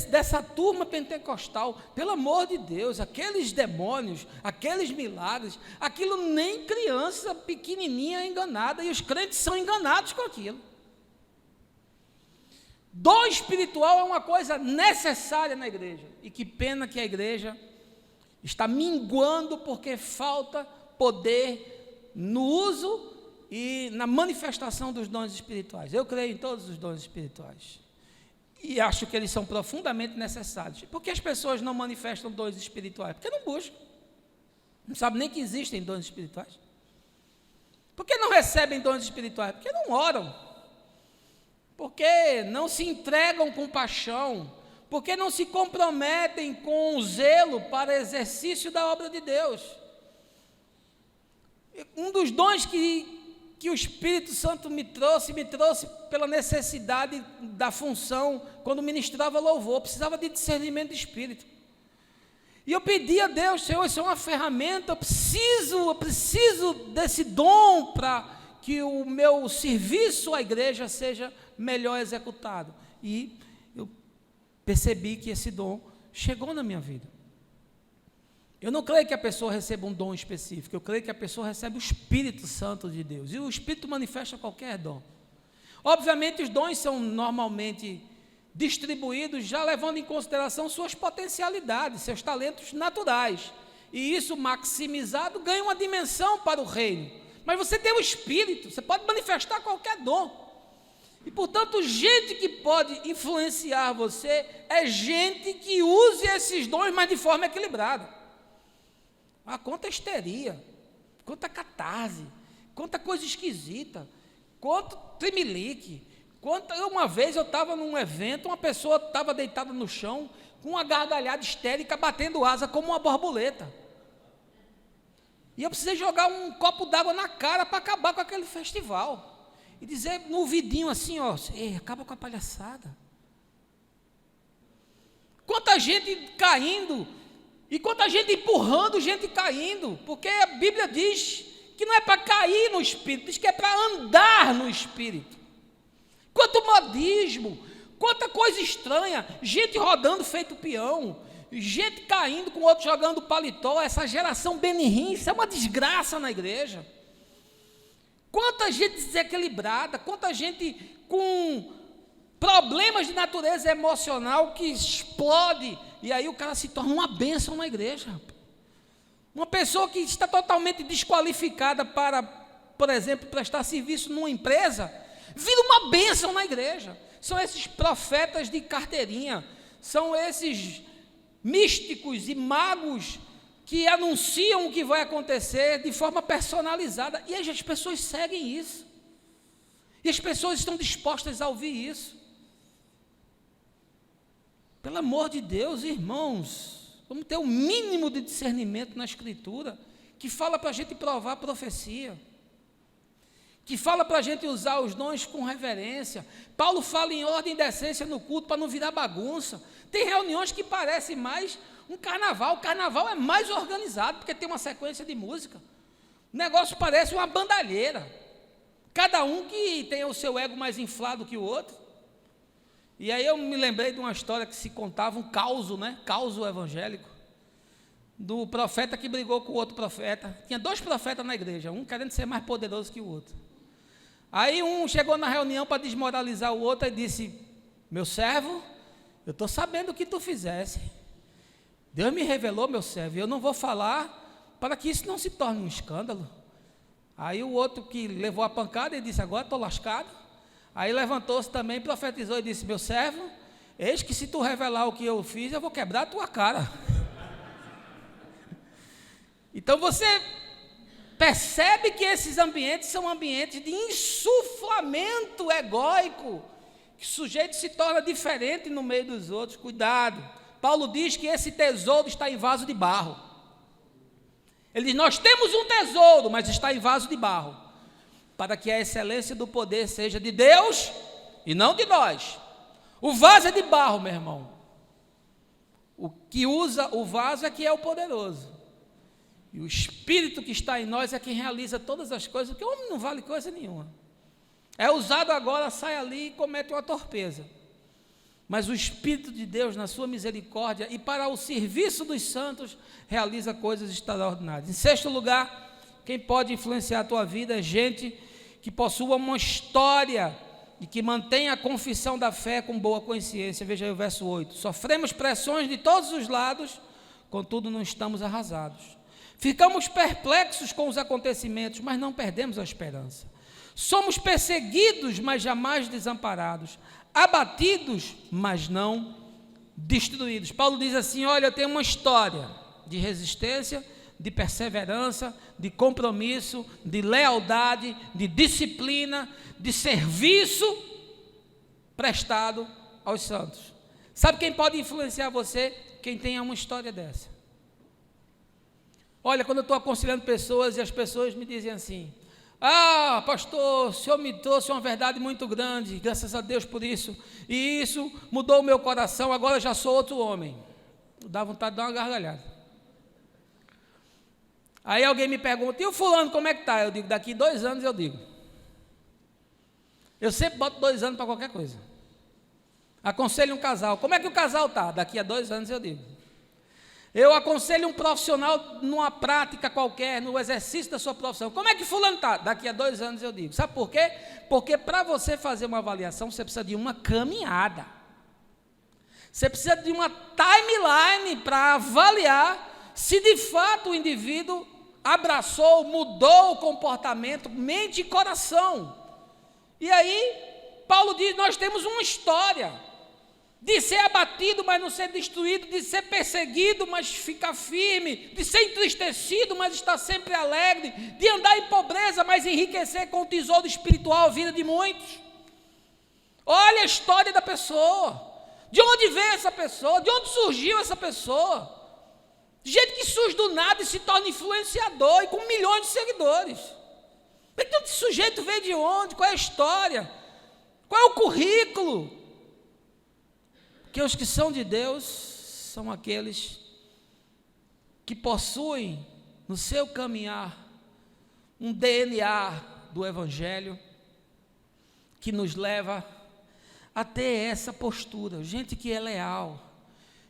dessa turma pentecostal, pelo amor de Deus, aqueles demônios, aqueles milagres, aquilo nem criança pequenininha é enganada, e os crentes são enganados com aquilo. Dom espiritual é uma coisa necessária na igreja, e que pena que a igreja está minguando porque falta poder no uso e na manifestação dos dons espirituais. Eu creio em todos os dons espirituais e acho que eles são profundamente necessários. Por que as pessoas não manifestam dons espirituais? Porque não buscam, não sabem nem que existem dons espirituais. Por que não recebem dons espirituais? Porque não oram, porque não se entregam com paixão, porque não se comprometem com zelo para exercício da obra de Deus. Um dos dons que o Espírito Santo me trouxe pela necessidade da função, quando ministrava louvor, precisava de discernimento de espírito. E eu pedi a Deus, Senhor, isso é uma ferramenta, eu preciso desse dom para que o meu serviço à igreja seja melhor executado. E eu percebi que esse dom chegou na minha vida. Eu não creio que a pessoa receba um dom específico, eu creio que a pessoa recebe o Espírito Santo de Deus, e o Espírito manifesta qualquer dom. Obviamente os dons são normalmente distribuídos já levando em consideração suas potencialidades, seus talentos naturais, e isso maximizado ganha uma dimensão para o reino. Mas você tem o Espírito, você pode manifestar qualquer dom. E, portanto, gente que pode influenciar você é gente que use esses dons, mas de forma equilibrada. Quanta histeria, quanta catarse, quanta coisa esquisita, quanto trimelique. Uma vez eu estava num evento, uma pessoa estava deitada no chão, com uma gargalhada histérica, batendo asa como uma borboleta. E eu precisei jogar um copo d'água na cara para acabar com aquele festival. E dizer no ouvidinho assim, ó, acaba com a palhaçada. Quanta gente caindo E quanta gente empurrando, gente caindo, porque a Bíblia diz que não é para cair no Espírito, diz que é para andar no Espírito. Quanto modismo, quanta coisa estranha, gente rodando feito peão, gente caindo com outro jogando paletó, essa geração benirrim, isso é uma desgraça na igreja. Quanta gente desequilibrada, quanta gente com problemas de natureza emocional que explode, e aí o cara se torna uma bênção na igreja. Uma pessoa que está totalmente desqualificada para, por exemplo, prestar serviço numa empresa, vira uma bênção na igreja. São esses profetas de carteirinha, são esses místicos e magos que anunciam o que vai acontecer de forma personalizada, e as pessoas seguem isso, e as pessoas estão dispostas a ouvir isso. Pelo amor de Deus, irmãos, vamos ter um mínimo de discernimento na Escritura, que fala para a gente provar a profecia, que fala para a gente usar os dons com reverência. Paulo fala em ordem e decência no culto, para não virar bagunça. Tem reuniões que parecem mais um carnaval. O carnaval é mais organizado, porque tem uma sequência de música. O negócio parece uma bandalheira. Cada um que tem o seu ego mais inflado que o outro. E aí eu me lembrei de uma história que se contava, um causo, né? Causo evangélico, do profeta que brigou com o outro profeta. Tinha 2 profetas na igreja, um querendo ser mais poderoso que o outro. Aí um chegou na reunião para desmoralizar o outro e disse: meu servo, eu estou sabendo o que tu fizesse. Deus me revelou, meu servo, e eu não vou falar para que isso não se torne um escândalo. Aí o outro que levou a pancada, ele disse: agora estou lascado. Aí levantou-se também, profetizou e disse: meu servo, eis que se tu revelar o que eu fiz, eu vou quebrar a tua cara. Então você percebe que esses ambientes são ambientes de insuflamento egóico, que o sujeito se torna diferente no meio dos outros. Cuidado. Paulo diz que esse tesouro está em vaso de barro. Ele diz: nós temos um tesouro, mas está em vaso de barro, para que a excelência do poder seja de Deus e não de nós. O vaso é de barro, meu irmão. O que usa o vaso é que é o poderoso. E o Espírito que está em nós é quem realiza todas as coisas, porque o homem não vale coisa nenhuma. É usado agora, sai ali e comete uma torpeza. Mas o Espírito de Deus, na sua misericórdia e para o serviço dos santos, realiza coisas extraordinárias. Em 6º lugar, quem pode influenciar a tua vida é gente que possua uma história e que mantenha a confissão da fé com boa consciência. Veja aí o verso 8. Sofremos pressões de todos os lados, contudo não estamos arrasados. Ficamos perplexos com os acontecimentos, mas não perdemos a esperança. Somos perseguidos, mas jamais desamparados. Abatidos, mas não destruídos. Paulo diz assim: olha, eu tenho uma história de resistência, de perseverança, de compromisso, de lealdade, de disciplina, de serviço prestado aos santos. Sabe quem pode influenciar você? Quem tenha uma história dessa. Olha, quando eu estou aconselhando pessoas e as pessoas me dizem assim: ah, pastor, o senhor me trouxe uma verdade muito grande, graças a Deus por isso, e isso mudou o meu coração, agora eu já sou outro homem. Dá vontade de dar uma gargalhada. Aí alguém me pergunta: e o fulano como é que está? Eu digo: daqui 2 anos eu digo. Eu sempre boto 2 anos para qualquer coisa. Aconselho um casal: como é que o casal está? Daqui a 2 anos eu digo. Eu aconselho um profissional numa prática qualquer, no exercício da sua profissão: como é que fulano está? Daqui a 2 anos eu digo. Sabe por quê? Porque para você fazer uma avaliação, você precisa de uma caminhada. Você precisa de uma timeline para avaliar se de fato o indivíduo abraçou, mudou o comportamento, mente e coração. E aí, Paulo diz: nós temos uma história de ser abatido, mas não ser destruído, de ser perseguido, mas ficar firme, de ser entristecido, mas estar sempre alegre, de andar em pobreza, mas enriquecer com o tesouro espiritual a vida de muitos. Olha a história da pessoa, de onde veio essa pessoa, de onde surgiu essa pessoa. Gente que surge do nada e se torna influenciador e com milhões de seguidores. Então esse sujeito veio de onde? Qual é a história? Qual é o currículo? Porque os que são de Deus são aqueles que possuem no seu caminhar um DNA do Evangelho que nos leva a ter essa postura, gente que é leal,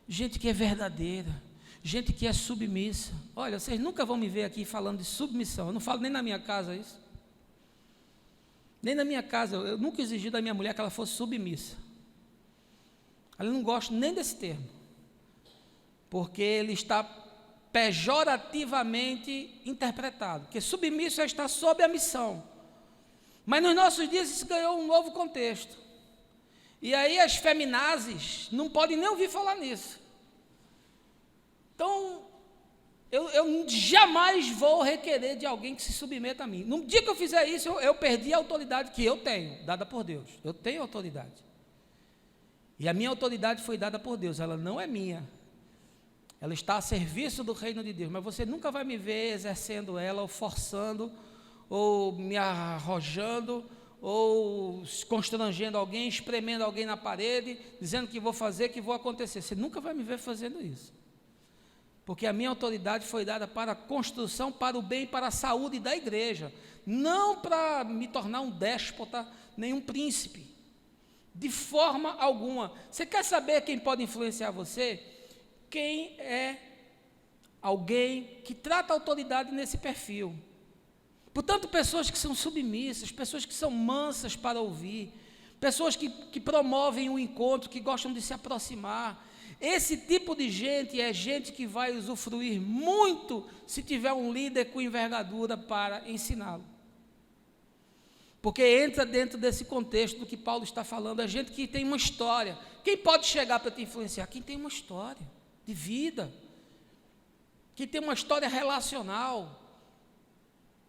gente que é verdadeira, gente que é submissa. Olha, vocês nunca vão me ver aqui falando de submissão, eu não falo nem na minha casa isso, nem na minha casa, eu nunca exigi da minha mulher que ela fosse submissa, eu não gosto nem desse termo, porque ele está pejorativamente interpretado, porque submisso é estar sob a missão, mas nos nossos dias isso ganhou um novo contexto, e aí as feminazes não podem nem ouvir falar nisso. Então, eu jamais vou requerer de alguém que se submeta a mim. No dia que eu fizer isso, eu perdi a autoridade que eu tenho, dada por Deus. Eu tenho autoridade. E a minha autoridade foi dada por Deus, ela não é minha. Ela está a serviço do reino de Deus, mas você nunca vai me ver exercendo ela, ou forçando, ou me arrojando, ou constrangendo alguém, espremendo alguém na parede, dizendo que vou fazer, que vou acontecer. Você nunca vai me ver fazendo isso. Porque a minha autoridade foi dada para a construção, para o bem e para a saúde da igreja, não para me tornar um déspota, nem um príncipe, de forma alguma. Você quer saber quem pode influenciar você? Quem é alguém que trata a autoridade nesse perfil. Portanto, pessoas que são submissas, pessoas que são mansas para ouvir, pessoas que promovem o encontro, que gostam de se aproximar. Esse tipo de gente é gente que vai usufruir muito se tiver um líder com envergadura para ensiná-lo. Porque entra dentro desse contexto do que Paulo está falando, é gente que tem uma história. Quem pode chegar para te influenciar? Quem tem uma história de vida, quem tem uma história relacional,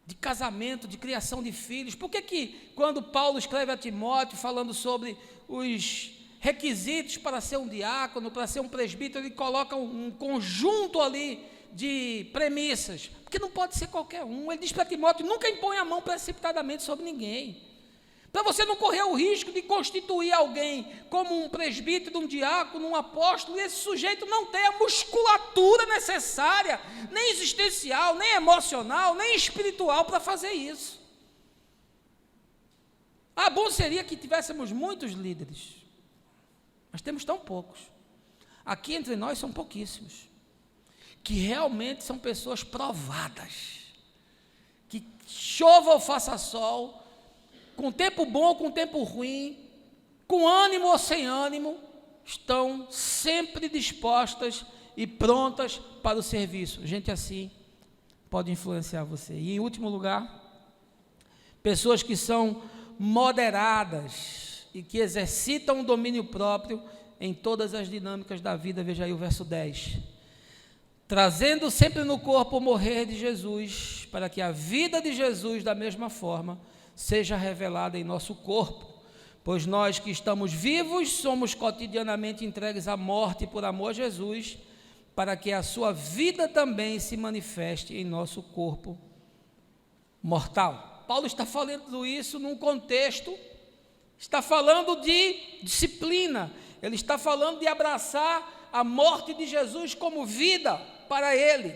de casamento, de criação de filhos. Por que quando Paulo escreve a Timóteo, falando sobre os requisitos para ser um diácono, para ser um presbítero, ele coloca um conjunto ali de premissas, porque não pode ser qualquer um. Ele diz para Timóteo, nunca impõe a mão precipitadamente sobre ninguém, para você não correr o risco de constituir alguém como um presbítero, um diácono, um apóstolo, e esse sujeito não tem a musculatura necessária, nem existencial, nem emocional, nem espiritual para fazer isso. Bom seria que tivéssemos muitos líderes, mas temos tão poucos. Aqui entre nós são pouquíssimos, que realmente são pessoas provadas, que chova ou faça sol, com tempo bom ou com tempo ruim, com ânimo ou sem ânimo, estão sempre dispostas e prontas para o serviço. Gente assim pode influenciar você. E em último lugar, pessoas que são moderadas e que exercitam o domínio próprio em todas as dinâmicas da vida. Veja aí o verso 10. Trazendo sempre no corpo o morrer de Jesus, para que a vida de Jesus, da mesma forma, seja revelada em nosso corpo, pois nós que estamos vivos somos cotidianamente entregues à morte por amor a Jesus, para que a sua vida também se manifeste em nosso corpo mortal. Paulo está falando isso num contexto, está falando de disciplina, ele está falando de abraçar a morte de Jesus como vida para ele,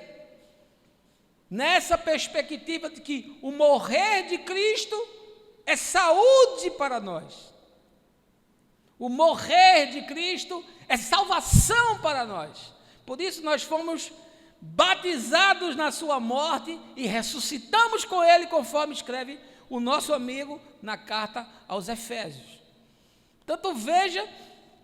nessa perspectiva de que o morrer de Cristo é saúde para nós, o morrer de Cristo é salvação para nós. Por isso nós fomos batizados na sua morte e ressuscitamos com ele, conforme escreve o nosso amigo na carta aos Efésios. Portanto, veja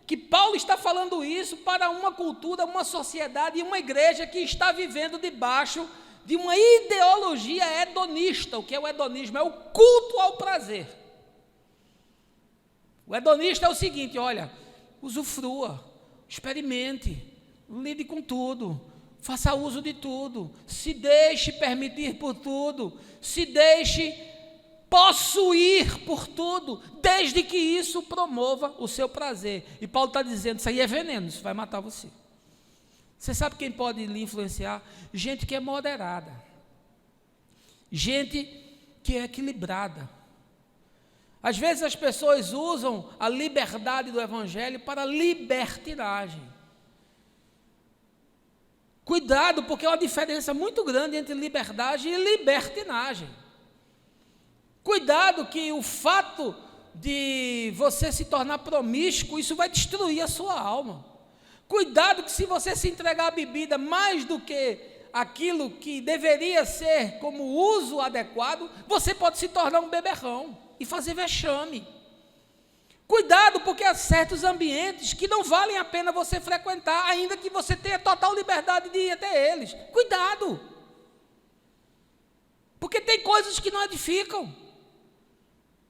que Paulo está falando isso para uma cultura, uma sociedade e uma igreja que está vivendo debaixo de uma ideologia hedonista. O que é o hedonismo? É o culto ao prazer. O hedonista é o seguinte: olha, usufrua, experimente, lide com tudo, faça uso de tudo, se deixe permitir por tudo, se deixe possuir por tudo, desde que isso promova o seu prazer. E Paulo está dizendo, isso aí é veneno, isso vai matar você. Você sabe quem pode lhe influenciar? Gente que é moderada, gente que é equilibrada. Às vezes as pessoas usam a liberdade do Evangelho para libertinagem. Cuidado, porque há uma diferença muito grande entre liberdade e libertinagem. Cuidado que o fato de você se tornar promíscuo, isso vai destruir a sua alma. Cuidado que se você se entregar à bebida mais do que aquilo que deveria ser como uso adequado, você pode se tornar um beberrão e fazer vexame. Cuidado, porque há certos ambientes que não valem a pena você frequentar, ainda que você tenha total liberdade de ir até eles. Cuidado, porque tem coisas que não edificam.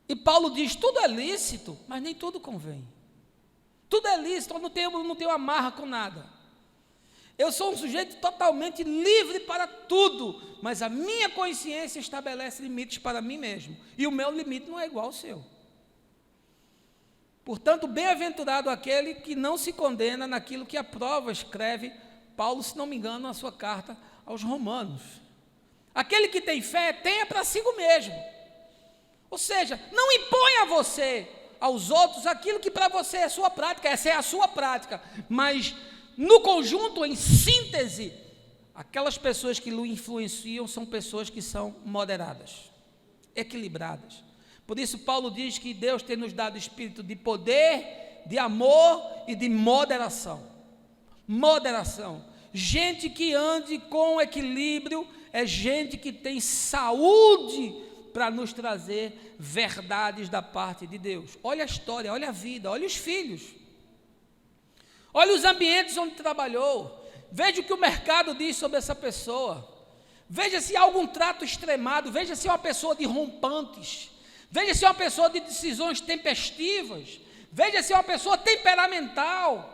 E Paulo diz, tudo é lícito, mas nem tudo convém. Tudo é lícito, eu não tenho amarra com nada. Eu sou um sujeito totalmente livre para tudo, mas a minha consciência estabelece limites para mim mesmo, e o meu limite não é igual ao seu. Portanto, bem-aventurado aquele que não se condena naquilo que a prova escreve, Paulo, se não me engano, na sua carta aos Romanos. Aquele que tem fé, tenha para si mesmo. Ou seja, não impõe a você, aos outros, aquilo que para você é sua prática, essa é a sua prática, mas no conjunto, em síntese, aquelas pessoas que o influenciam são pessoas que são moderadas, equilibradas. Por isso Paulo diz que Deus tem nos dado espírito de poder, de amor e de moderação. Moderação. Gente que ande com equilíbrio é gente que tem saúde para nos trazer verdades da parte de Deus. Olha a história, olha a vida, olha os filhos. Olha os ambientes onde trabalhou. Veja o que o mercado diz sobre essa pessoa. Veja se há algum trato extremado. Veja se é uma pessoa de rompantes. Veja se é uma pessoa de decisões tempestivas. Veja se é uma pessoa temperamental.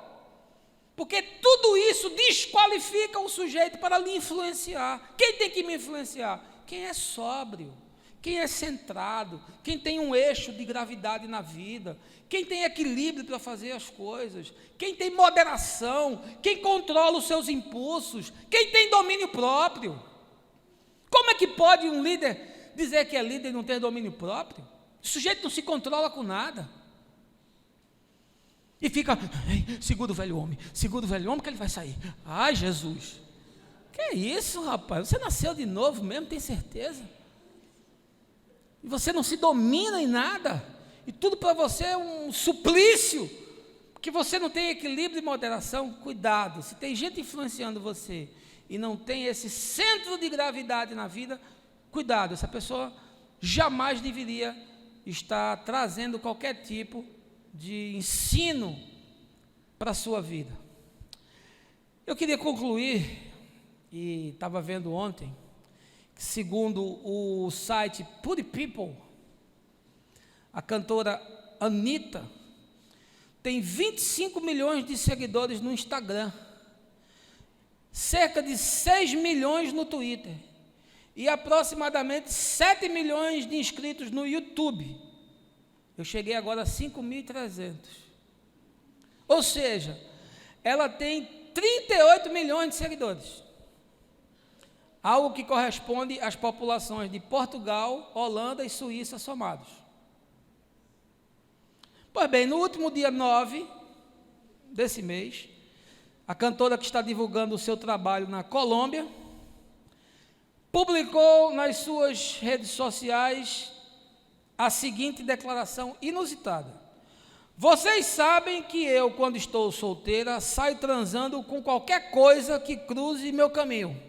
Porque tudo isso desqualifica o sujeito para lhe influenciar. Quem tem que me influenciar? Quem é sóbrio, quem é centrado, quem tem um eixo de gravidade na vida, quem tem equilíbrio para fazer as coisas, quem tem moderação, quem controla os seus impulsos, quem tem domínio próprio. Como é que pode um líder dizer que é líder e não ter domínio próprio? O sujeito não se controla com nada. E fica, segura o velho homem que ele vai sair. Ai, Jesus, que é isso, rapaz? Você nasceu de novo mesmo, tem certeza? E você não se domina em nada, e tudo para você é um suplício, porque você não tem equilíbrio e moderação. Cuidado, se tem gente influenciando você, e não tem esse centro de gravidade na vida, cuidado, essa pessoa jamais deveria estar trazendo qualquer tipo de ensino para a sua vida. Eu queria concluir, e estava vendo ontem, que segundo o site Put People, a cantora Anitta tem 25 milhões de seguidores no Instagram, cerca de 6 milhões no Twitter, e aproximadamente 7 milhões de inscritos no YouTube. Eu cheguei agora a 5.300. Ou seja, ela tem 38 milhões de seguidores. Algo que corresponde às populações de Portugal, Holanda e Suíça somados. Pois bem, no último dia 9 desse mês, a cantora que está divulgando o seu trabalho na Colômbia, publicou nas suas redes sociais a seguinte declaração inusitada: vocês sabem que eu, quando estou solteira, saio transando com qualquer coisa que cruze meu caminho.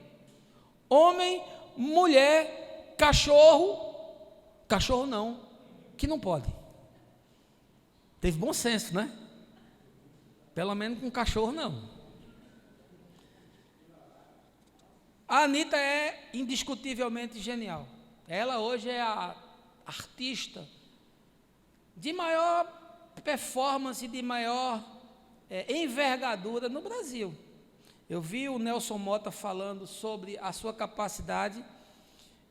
Homem, mulher, cachorro não, que não pode. Teve bom senso, né? Pelo menos com cachorro não. A Anitta é indiscutivelmente genial. Ela hoje é a artista de maior performance, de maior envergadura no Brasil. Eu vi o Nelson Mota falando sobre a sua capacidade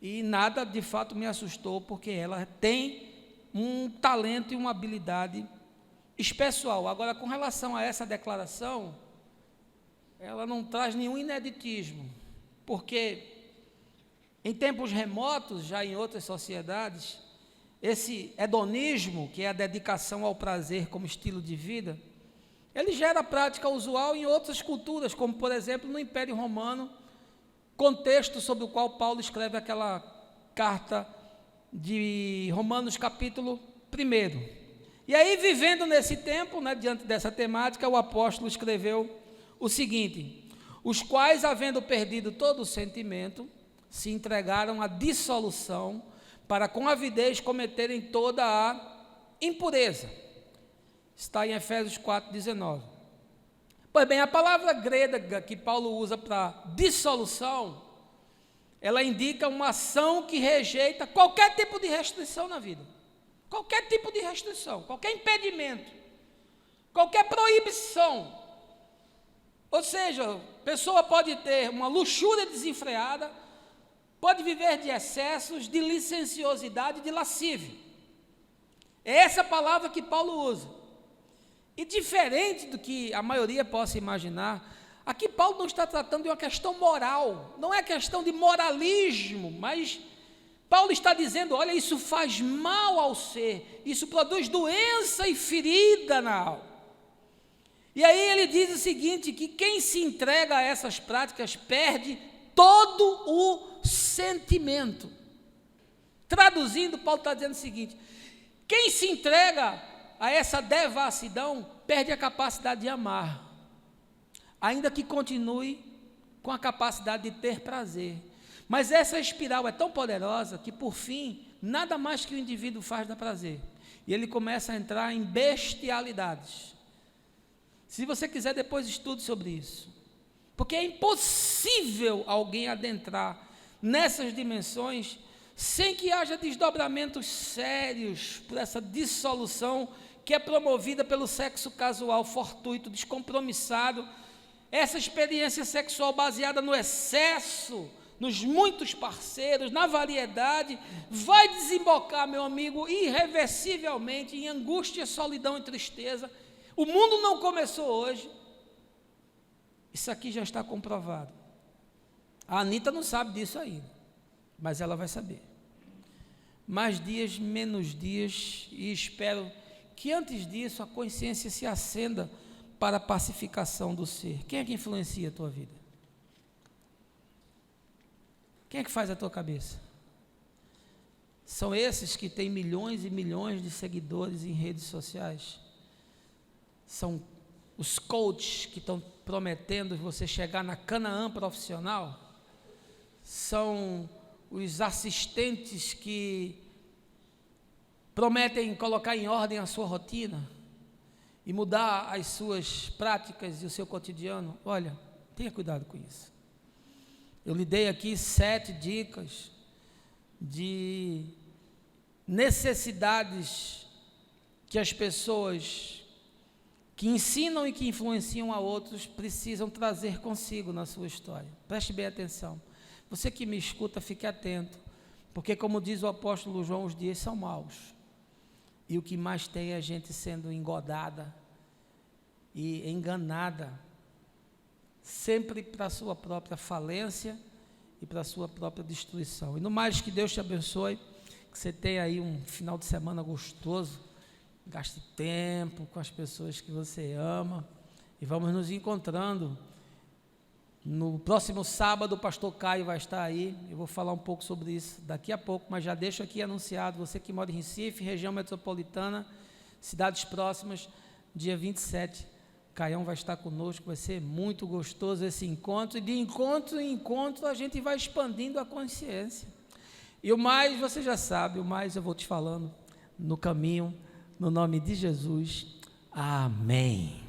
e nada de fato me assustou, porque ela tem um talento e uma habilidade especial. Agora, com relação a essa declaração, ela não traz nenhum ineditismo, porque em tempos remotos, já em outras sociedades, esse hedonismo, que é a dedicação ao prazer como estilo de vida, ele já era prática usual em outras culturas, como por exemplo no Império Romano, contexto sobre o qual Paulo escreve aquela carta de Romanos capítulo 1. E aí, vivendo nesse tempo, diante dessa temática, o apóstolo escreveu o seguinte: os quais, havendo perdido todo o sentimento, se entregaram à dissolução, para com avidez cometerem toda a impureza. Está em Efésios 4,19. Pois bem, a palavra grega que Paulo usa para dissolução, ela indica uma ação que rejeita qualquer tipo de restrição na vida. Qualquer tipo de restrição, qualquer impedimento, qualquer proibição. Ou seja, a pessoa pode ter uma luxúria desenfreada, pode viver de excessos, de licenciosidade, de lascívia. É essa palavra que Paulo usa. E diferente do que a maioria possa imaginar, aqui Paulo não está tratando de uma questão moral, não é questão de moralismo, mas Paulo está dizendo, olha, isso faz mal ao ser, isso produz doença e ferida na alma. E aí ele diz o seguinte, que quem se entrega a essas práticas perde todo o sentimento. Traduzindo, Paulo está dizendo o seguinte: quem se entrega a essa devassidão perde a capacidade de amar, ainda que continue com a capacidade de ter prazer. Mas essa espiral é tão poderosa que, por fim, nada mais que o indivíduo faz dá prazer. E ele começa a entrar em bestialidades. Se você quiser, depois estude sobre isso. Porque é impossível alguém adentrar nessas dimensões sem que haja desdobramentos sérios por essa dissolução que é promovida pelo sexo casual, fortuito, descompromissado. Essa experiência sexual baseada no excesso, nos muitos parceiros, na variedade, vai desembocar, meu amigo, irreversivelmente em angústia, solidão e tristeza. O mundo não começou hoje. Isso aqui já está comprovado. A Anitta não sabe disso ainda, mas ela vai saber. Mais dias, menos dias, e espero que antes disso a consciência se acenda para a pacificação do ser. Quem é que influencia a tua vida? Quem é que faz a tua cabeça? São esses que têm milhões e milhões de seguidores em redes sociais? São os coaches que estão prometendo você chegar na Canaã profissional? São os assistentes que prometem colocar em ordem a sua rotina e mudar as suas práticas e o seu cotidiano? Olha, tenha cuidado com isso. Eu lhe dei aqui 7 dicas de necessidades que as pessoas que ensinam e que influenciam a outros precisam trazer consigo na sua história. Preste bem atenção. Você que me escuta, fique atento, porque como diz o apóstolo João, os dias são maus. E o que mais tem é a gente sendo engodada e enganada, sempre para a sua própria falência e para a sua própria destruição. E no mais, que Deus te abençoe, que você tenha aí um final de semana gostoso, gaste tempo com as pessoas que você ama, e vamos nos encontrando. No próximo sábado o pastor Caio vai estar aí, eu vou falar um pouco sobre isso daqui a pouco, mas já deixo aqui anunciado, você que mora em Recife, região metropolitana, cidades próximas, dia 27, Caião vai estar conosco, vai ser muito gostoso esse encontro, e de encontro em encontro a gente vai expandindo a consciência. E o mais, você já sabe, o mais eu vou te falando no caminho, no nome de Jesus. Amém.